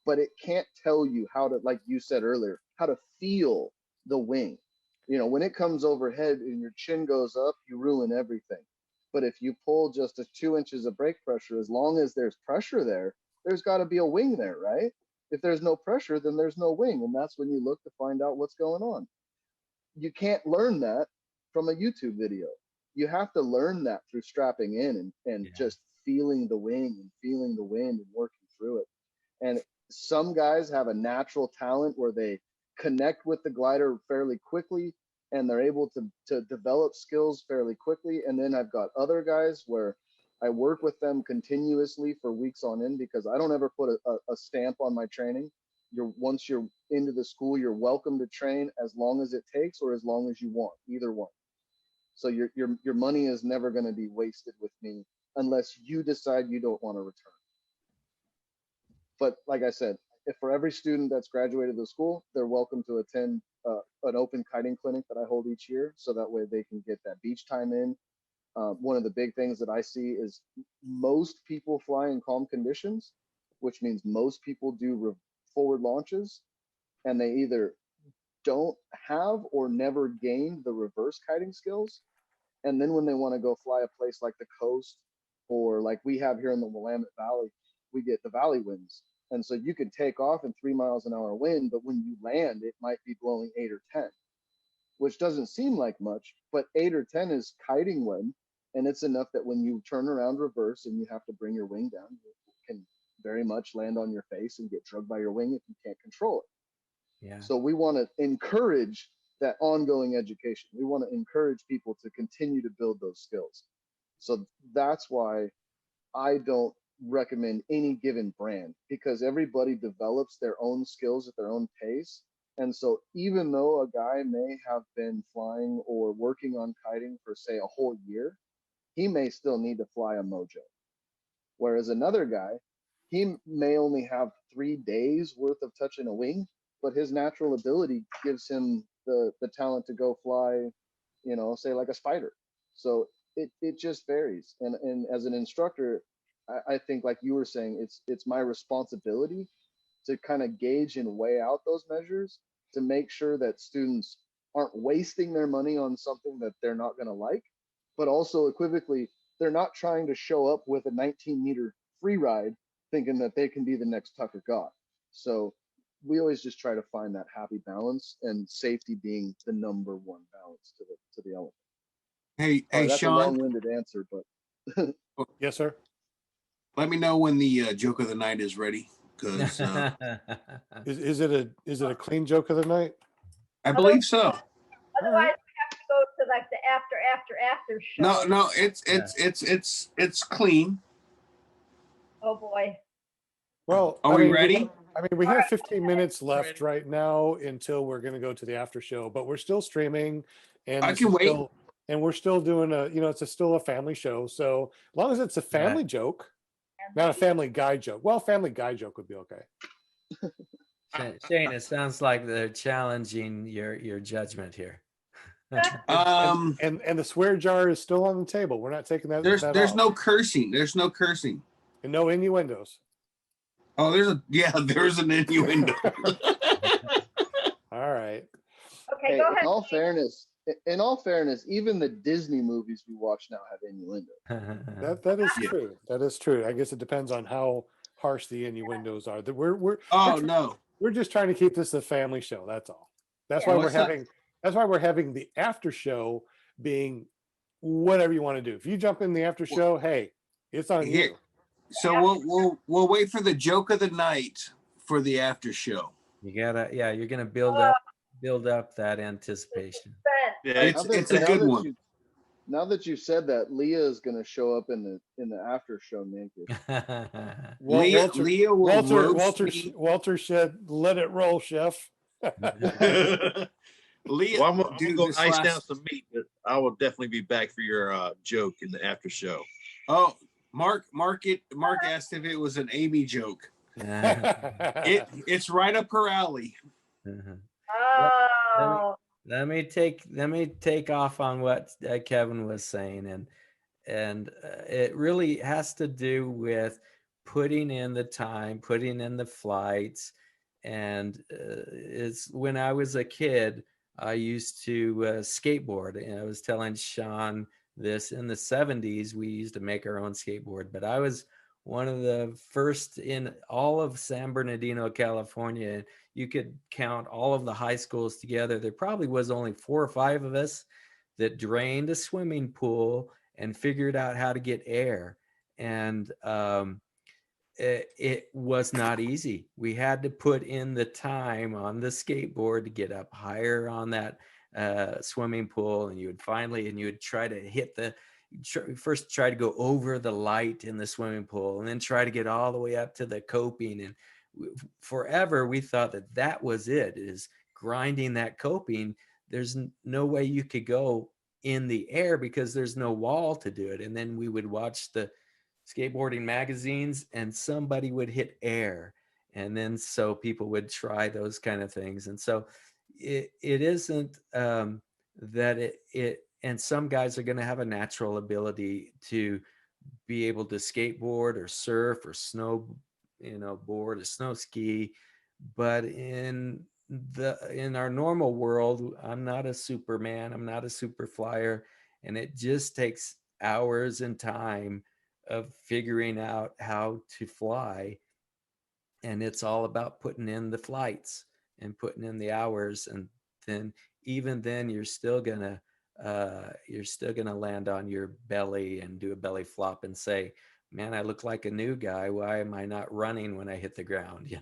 but it can't tell you how to, like you said earlier, how to feel the wing. You know, when it comes overhead and your chin goes up, you ruin everything. But if you pull just 2 inches of brake pressure, as long as there's pressure there, there's got to be a wing there, right? If there's no pressure, then there's no wing. And that's when you look to find out what's going on. You can't learn that from a YouTube video. You have to learn that through strapping in and just feeling the wing and feeling the wind and working through it. And some guys have a natural talent where they connect with the glider fairly quickly and they're able to develop skills fairly quickly. And then I've got other guys where I work with them continuously for weeks on end, because I don't ever put a stamp on my training. Once you're into the school, you're welcome to train as long as it takes or as long as you want, either one. So your money is never going to be wasted with me unless you decide you don't want to return. But like I said, if for every student that's graduated the school, they're welcome to attend an open kiting clinic that I hold each year, so that way they can get that beach time in. One of the big things that I see is most people fly in calm conditions, which means most people do forward launches, and they either don't have or never gained the reverse kiting skills. And then when they want to go fly a place like the coast, or like we have here in the Willamette Valley, we get the valley winds. And so you can take off in 3 miles an hour wind, but when you land, it might be blowing 8 or 10, which doesn't seem like much, but 8 or 10 is kiting wind. And it's enough that when you turn around reverse and you have to bring your wing down, you can very much land on your face and get drugged by your wing if you can't control it. Yeah. So we want to encourage that ongoing education. We want to encourage people to continue to build those skills. So that's why I don't recommend any given brand, because everybody develops their own skills at their own pace. And so even though a guy may have been flying or working on kiting for say a whole year, he may still need to fly a Mojo. Whereas another guy, he may only have 3 days worth of touching a wing, but his natural ability gives him the talent to go fly, you know, say like a spider. So it just varies. And as an instructor, I think like you were saying, it's my responsibility to kind of gauge and weigh out those measures to make sure that students aren't wasting their money on something that they're not going to like, but also equivocally, they're not trying to show up with a 19-meter free ride thinking that they can be the next Tucker Gott. So we always just try to find that happy balance, and safety being the number one balance to the element. Hey, That's Sean. a long-winded answer, but Yes, sir. Let me know when the joke of the night is ready, because Is it a clean joke of the night? I believe so. Otherwise, we have to go to like the after show. No, it's clean. Oh boy. Well, Are we ready? We have 15 minutes left right now until we're going to go to the after show, but we're still streaming, and I can wait. And we're still doing still a family show. So as long as it's a family joke, not a Family Guy joke. Well, Family Guy joke would be okay. Shane, it sounds like they're challenging your judgment here. And the swear jar is still on the table. We're not taking that. There's off. no cursing. There's no cursing. And no innuendos. Oh, there's an innuendo. All right. Okay, hey, go ahead. in all fairness, even the Disney movies we watch now have innuendo. That is true. That is true. I guess it depends on how harsh the innuendos are. We're just trying to keep this a family show. That's all. That's why we're having the after show being whatever you want to do. If you jump in the after show, hey, it's on you. So we'll wait for the joke of the night for the after show. You're gonna build up that anticipation. Yeah, it's a good one. Now that you said that, Leah is going to show up in the after show naked. Walter said, "Let it roll, chef." Leah, I'm gonna go ice down some meat, but I will definitely be back for your joke in the after show. Oh, Mark asked if it was an Amy joke. It's right up her alley. Oh. Let me take off on what Kevin was saying, and it really has to do with putting in the time, putting in the flights, and it's when I was a kid, I used to skateboard, and I was telling Sean this in the 70s. We used to make our own skateboard, but I was one of the first in all of San Bernardino, California. You could count all of the high schools together. There probably was only 4 or 5 of us that drained a swimming pool and figured out how to get air. And it was not easy. We had to put in the time on the skateboard to get up higher on that swimming pool, and you would try to hit first try to go over the light in the swimming pool, and then try to get all the way up to the coping. And forever we thought that was it, is grinding that coping. There's no way you could go in the air because there's no wall to do it. And then we would watch the skateboarding magazines and somebody would hit air, and then so people would try those kind of things. And so it isn't that it and some guys are going to have a natural ability to be able to skateboard or surf or board or snow ski, but in our normal world, I'm not a Superman, I'm not a super flyer, and it just takes hours and time of figuring out how to fly. And it's all about putting in the flights and putting in the hours, and then even then you're still gonna land on your belly and do a belly flop and say, man, I look like a new guy. Why am I not running when I hit the ground?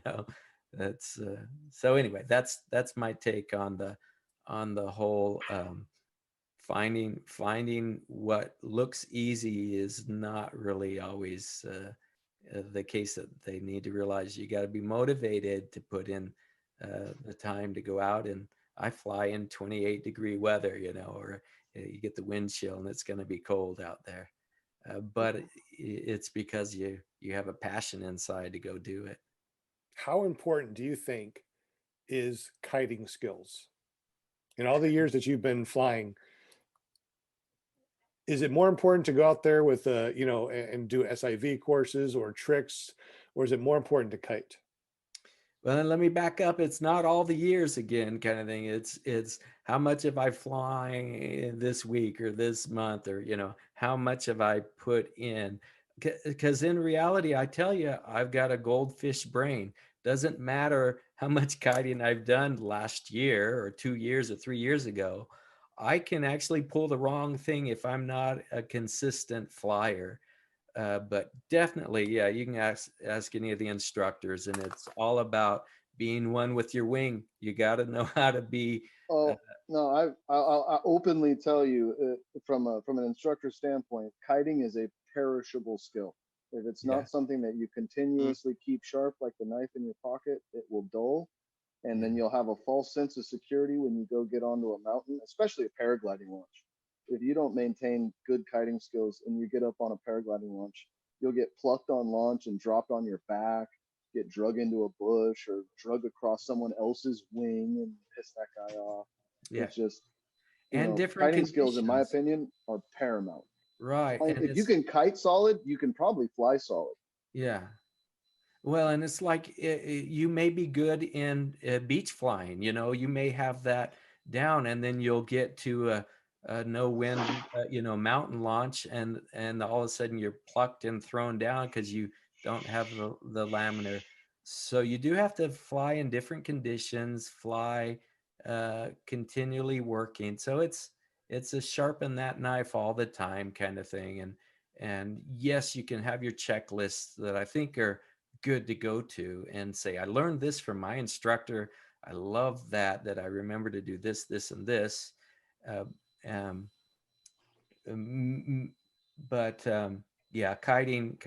That's so anyway, that's my take on the whole finding what looks easy is not really always the case. That they need to realize you got to be motivated to put in the time to go out. And I fly in 28-degree weather, or you get the wind chill and it's going to be cold out there. But it's because you have a passion inside to go do it. How important do you think is kiting skills. In all the years that you've been flying, is it more important to go out there with, you know, and do SIV courses or tricks, or is it more important to kite? Well, then let me back up. It's not all the years again, kind of thing. It's how much have I flying this week or this month, or you know, how much have I put in? Because in reality, I tell you, I've got a goldfish brain. Doesn't matter how much kiting I've done last year or 2 years or 3 years ago. I can actually pull the wrong thing if I'm not a consistent flyer. But definitely, yeah, you can ask any of the instructors, and it's all about being one with your wing. You got to know how to be. Oh no, I'll openly tell you from an instructor standpoint, kiting is a perishable skill. If it's Yeah. not something that you continuously keep sharp like the knife in your pocket, it will dull, and then you'll have a false sense of security when you go get onto a mountain, especially a paragliding launch. If you don't maintain good kiting skills and you get up on a paragliding launch, you'll get plucked on launch and dropped on your back, get drug into a bush or drug across someone else's wing and piss that guy off. Yeah. It's just, And different kiting skills, in my conditions. opinion, are paramount. Right. And If you can kite solid, you can probably fly solid. yeah. Well, and it's like you may be good in beach flying, you know, you may have that down, and then you'll get to a no wind, you know, mountain launch, and all of a sudden you're plucked and thrown down because you don't have the laminar. So you do have to fly in different conditions, fly continually working. So it's a sharpen that knife all the time kind of thing. And yes, you can have your checklists that I think are good to go to and say, I learned this from my instructor. I love that I remember to do this, this, and this. Uh, um, but yeah, kiting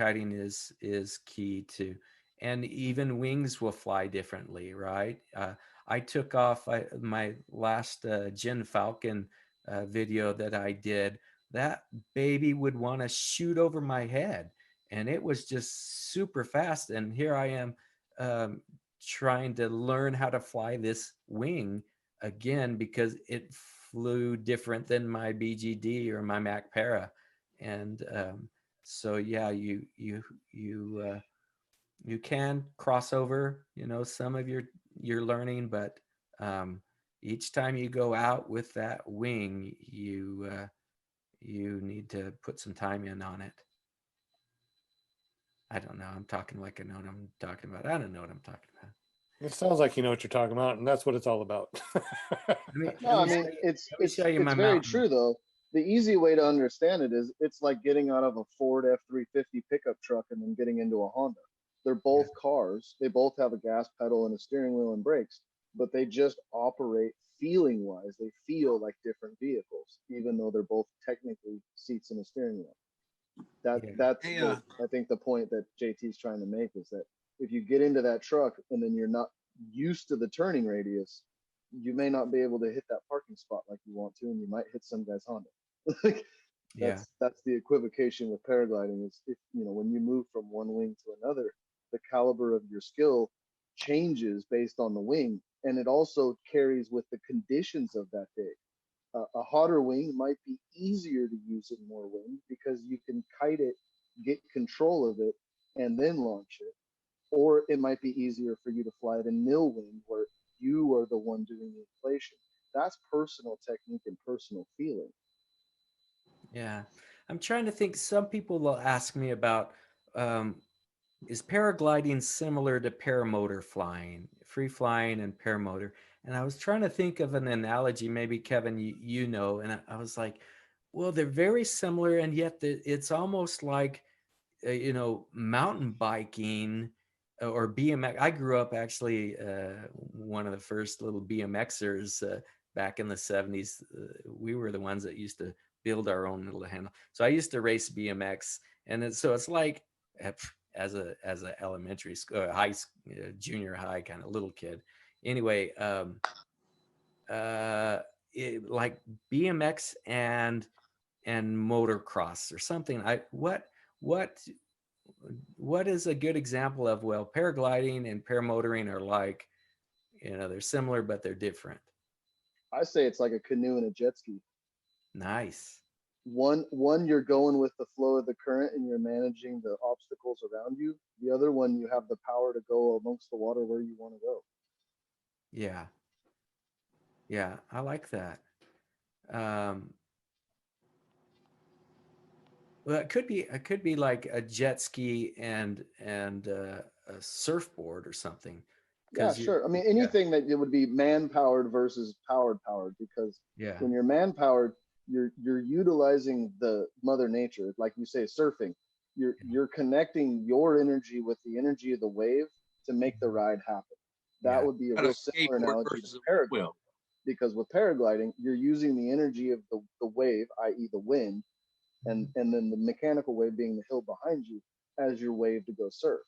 is key too. And even wings will fly differently, right? I took off my last Gin Falcon video that I did. That baby would want to shoot over my head, and it was just super fast. And here I am trying to learn how to fly this wing again because it flew different than my BGD or my Mac Para. And so yeah, you can cross over, you know, some of your learning, but each time you go out with that wing, you need to put some time in on it. I don't know. I'm talking like I know what I'm talking about. I don't know what I'm talking about. It sounds like you know what you're talking about, and that's what it's all about. It's show you my very mountain. true though. The easy way to understand it is it's like getting out of a Ford F-350 pickup truck and then getting into a Honda. They're both cars. They both have a gas pedal and a steering wheel and brakes, but they just operate feeling wise. They feel like different vehicles, even though they're both technically seats and a steering wheel. That's I think the point that JT's trying to make is that if you get into that truck and then you're not used to the turning radius, you may not be able to hit that parking spot like you want to, and you might hit some guy's Honda. That's the equivocation with paragliding is, if you know, when you move from one wing to another, the caliber of your skill changes based on the wing, and it also carries with the conditions of that day. A hotter wing might be easier to use in more wind because you can kite it, get control of it, and then launch it. Or it might be easier for you to fly it in nil wind where you are the one doing the inflation. That's personal technique and personal feeling. Yeah. I'm trying to think. Some people will ask me about, is paragliding similar to paramotor flying, free flying and paramotor? And I was trying to think of an analogy, maybe Kevin, you know, and I was like, well, they're very similar, and yet it's almost like, you know, mountain biking or BMX. I grew up actually one of the first little BMXers back in the 70s. We were the ones that used to build our own little handle. So I used to race BMX, and so it's like as a elementary school, junior high kind of little kid. Anyway, like BMX and motocross or something. What is a good example of, well, paragliding and paramotoring are like, You know, they're similar, but they're different. I say it's like a canoe and a jet ski. Nice. One you're going with the flow of the current and you're managing the obstacles around you. The other one, you have the power to go amongst the water where you want to go. Yeah. Yeah, I like that. Well, it could be like a jet ski and a surfboard or something. Yeah, sure. I mean, anything that it would be man-powered versus powered, because Yeah. when you're man-powered, you're utilizing the mother nature, like you say, surfing. You're connecting your energy with the energy of the wave to make the ride happen. That would be a real similar analogy to paragliding, because with paragliding, you're using the energy of the wave, i.e. the wind, and then the mechanical wave being the hill behind you as your wave to go surf.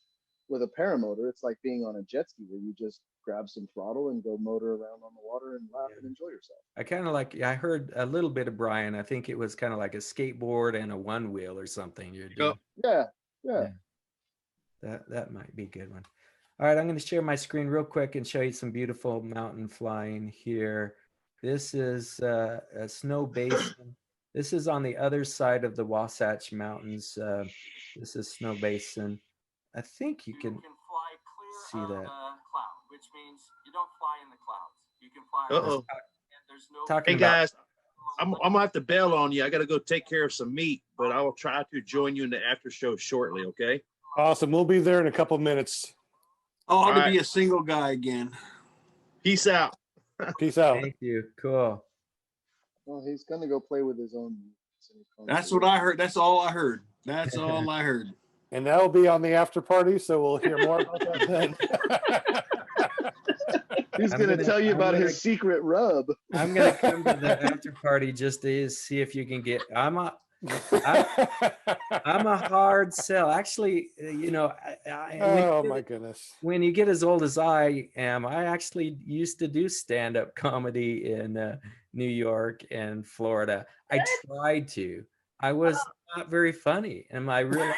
With a paramotor, it's like being on a jet ski where you just grab some throttle and go motor around on the water and laugh and enjoy yourself. I kind of like, I heard a little bit of Brian. I think it was kind of like a skateboard and a one wheel or something you're doing. Yeah. That might be a good one. All right, I'm going to share my screen real quick and show you some beautiful mountain flying here. This is a snow basin. This is on the other side of the Wasatch Mountains. This is Snow Basin. I think you can fly see clear that. of the cloud, which means you don't fly in the clouds. You can fly. Uh-oh. There's no. Talking Hey guys, I'm gonna have to bail on you. I gotta go take care of some meat, but I will try to join you in the after show shortly. Okay. Awesome. We'll be there in a couple minutes. Oh, to All be right. a single guy again. Peace out. Peace out. Thank you. Cool. Well, he's gonna go play with his own. That's what I heard. That's all I heard. That's all I heard. And that'll be on the after party, so we'll hear more about that then. He's gonna tell you about his secret rub. I'm gonna come to the after party just to see if you can get. I'm a hard sell. Actually, you know, my goodness. When you get as old as I am, I actually used to do stand-up comedy in New York and Florida. I tried to. I was not very funny, and I realized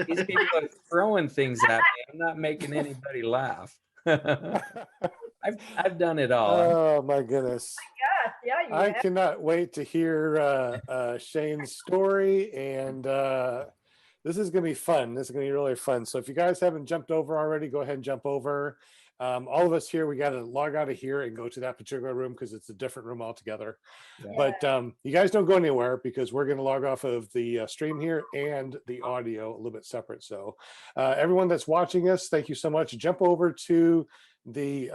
these people are throwing things at me. I'm not making anybody laugh. I've done it all. Oh my goodness. Yes, yeah, you I have. cannot wait to hear Shane's story, and this is going to be fun. This is going to be really fun. So if you guys haven't jumped over already, go ahead and jump over. All of us here, we got to log out of here and go to that particular room because it's a different room altogether. Yeah. But you guys don't go anywhere because we're going to log off of the stream here and the audio a little bit separate. So everyone that's watching us, thank you so much. Jump over to the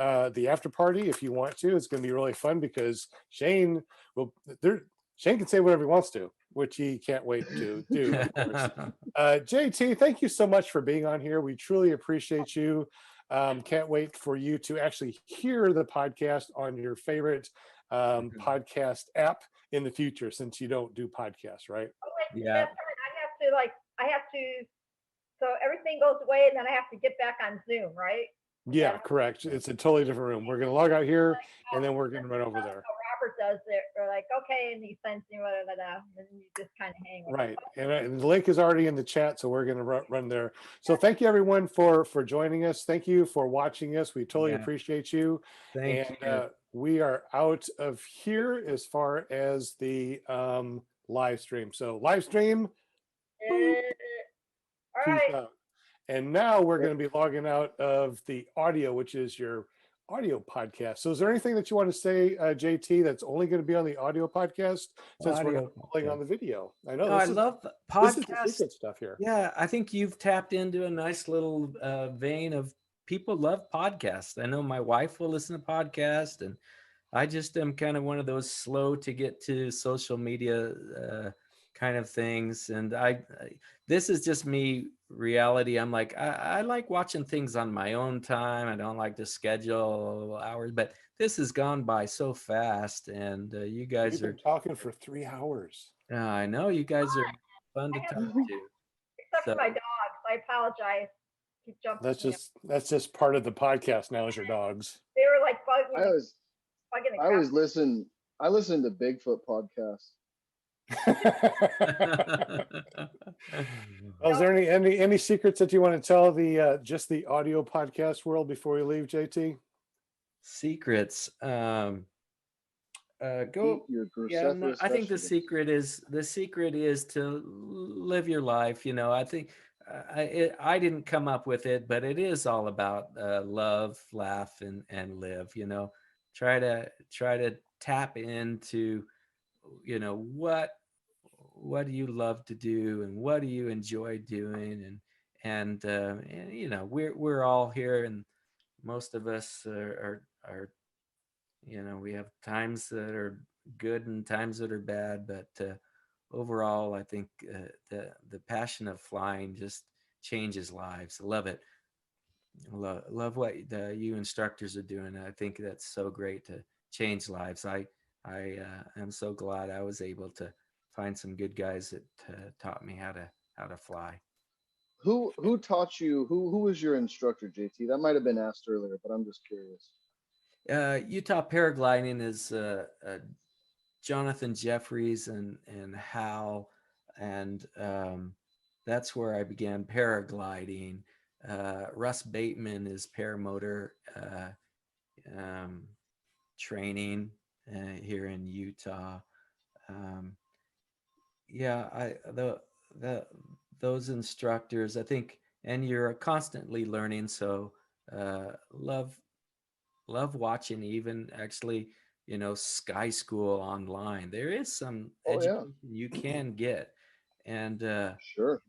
after party if you want to. It's going to be really fun because Shane can say whatever he wants to, which he can't wait to do. Of course. JT, thank you so much for being on here. We truly appreciate you. Can't wait for you to actually hear the podcast on your favorite podcast app in the future, since you don't do podcasts, right? Oh, wait, Yeah. that's right. I have to, so everything goes away and then I have to get back on Zoom, right? Yeah, correct. It's a totally different room. We're going to log out here and then we're going to run over there. Robert does it. They're like, okay, and he sends me and then you just kind of hang with Right. it. And the link is already in the chat, so we're going to run there. So thank you everyone for joining us. Thank you for watching us. We totally appreciate you. Thank you. We are out of here as far as the live stream. So live stream. All Peace right. out. And now we're going to be logging out of the audio, which is your audio podcast. So is there anything that you want to say, JT, that's only going to be on the audio podcast since we're not playing on the video? I know. No, I love podcasts. This is the secret stuff here. Yeah, I think you've tapped into a nice little vein of people love podcasts. I know my wife will listen to podcasts, and I just am kind of one of those slow to get to social media kind of things. And this is just me reality. I'm like, I like watching things on my own time. I don't like to schedule hours, but this has gone by so fast, and you guys We've been talking for 3 hours. I know you guys are fun to talk to. Except for my dogs. I apologize. Keep jumping. That's just part of the podcast now is your dogs. They were like bugging. I listen to Bigfoot podcasts. Is there any secrets that you want to tell the just the audio podcast world before we leave, JT? Secrets. Go. Your Yeah, no, cruciferous I think vegetables. the secret is to live your life. You know, I think I didn't come up with it, but it is all about love, laugh, and live. You know, try to tap into, you know, what do you love to do and what do you enjoy doing, and you know, we're all here, and most of us are you know, we have times that are good and times that are bad, but overall, I think the passion of flying just changes lives. I love it. Love what you instructors are doing. I think that's so great to change lives. I am so glad I was able to find some good guys that taught me how to fly. Who taught you? Who was your instructor, JT? That might have been asked earlier, but I'm just curious. Utah paragliding is Jonathan Jeffries and Hal, and that's where I began paragliding. Russ Bateman is paramotor training here in Utah. Those instructors, I think, and you're constantly learning. So love watching, even actually, you know, Sky School online. There is some education you can get, and sure,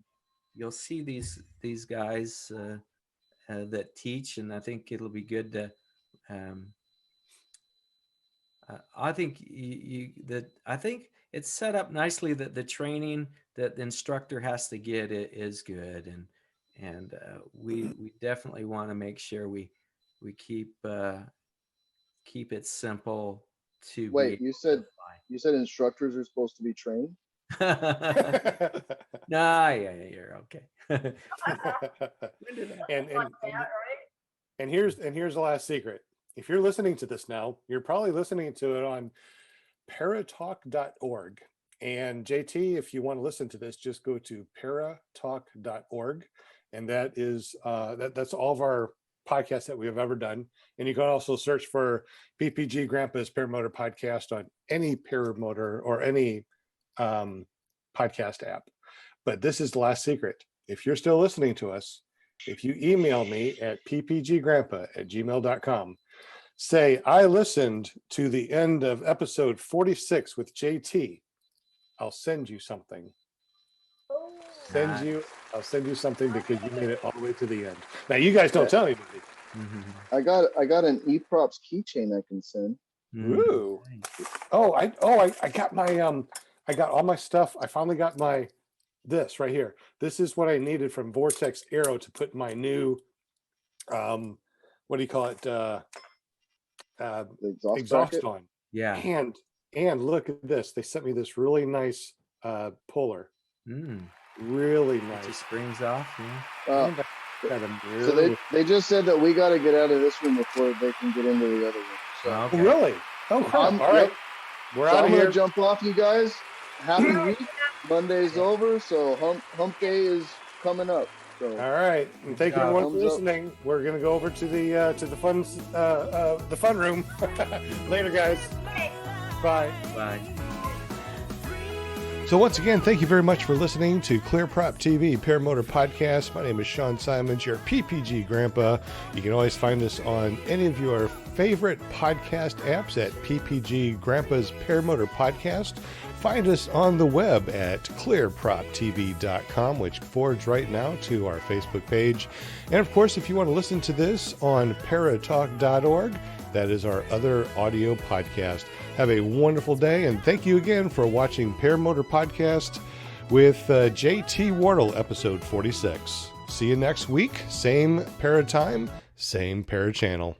you'll see these guys that teach, and I think it'll be good to. I think I think it's set up nicely that the training that the instructor has to get is good, and we definitely want to make sure we keep it simple to wait. You said instructors are supposed to be trained? Nah, yeah, you're okay. and here's the last secret. If you're listening to this now, you're probably listening to it on paratalk.org. And JT, if you want to listen to this, just go to paratalk.org, and that is that's all of our podcasts that we have ever done. And you can also search for PPG Grandpa's Paramotor Podcast on any paramotor or any podcast app. But this is the last secret. If you're still listening to us, if you email me at ppggrandpa@gmail.com, say, I listened to the end of episode 46 with JT, I'll send you something. I'll send you something because you made it all the way to the end. Now, you guys don't tell anybody. I got an E-props keychain I can send. Ooh. I got my I got all my stuff. I finally got this right here. This is what I needed from Vortex Aero to put my new what do you call it? The exhaust on. Yeah. And look at this. They sent me this really nice puller. Really nice. It just springs off. Yeah. So they just said that we got to get out of this room before they can get into the other room. So, okay. Really? Oh, crap. All right. We're out of here. I'm going to jump off, you guys. Happy week. Monday's over, so hump day is coming up. So, all right. And thank you everyone for listening. We're going to go over to the fun room. Later, guys. Bye. Bye. So once again, thank you very much for listening to Clear Prop TV Paramotor Podcast. My name is Sean Simons, your PPG Grandpa. You can always find us on any of your favorite podcast apps at PPG Grandpa's Paramotor Podcast. Find us on the web at clearproptv.com, which forwards right now to our Facebook page. And of course, if you want to listen to this on paratalk.org, that is our other audio podcast. Have a wonderful day, and thank you again for watching Paramotor Podcast with JT Wardle, episode 46. See you next week. Same para time, same para channel.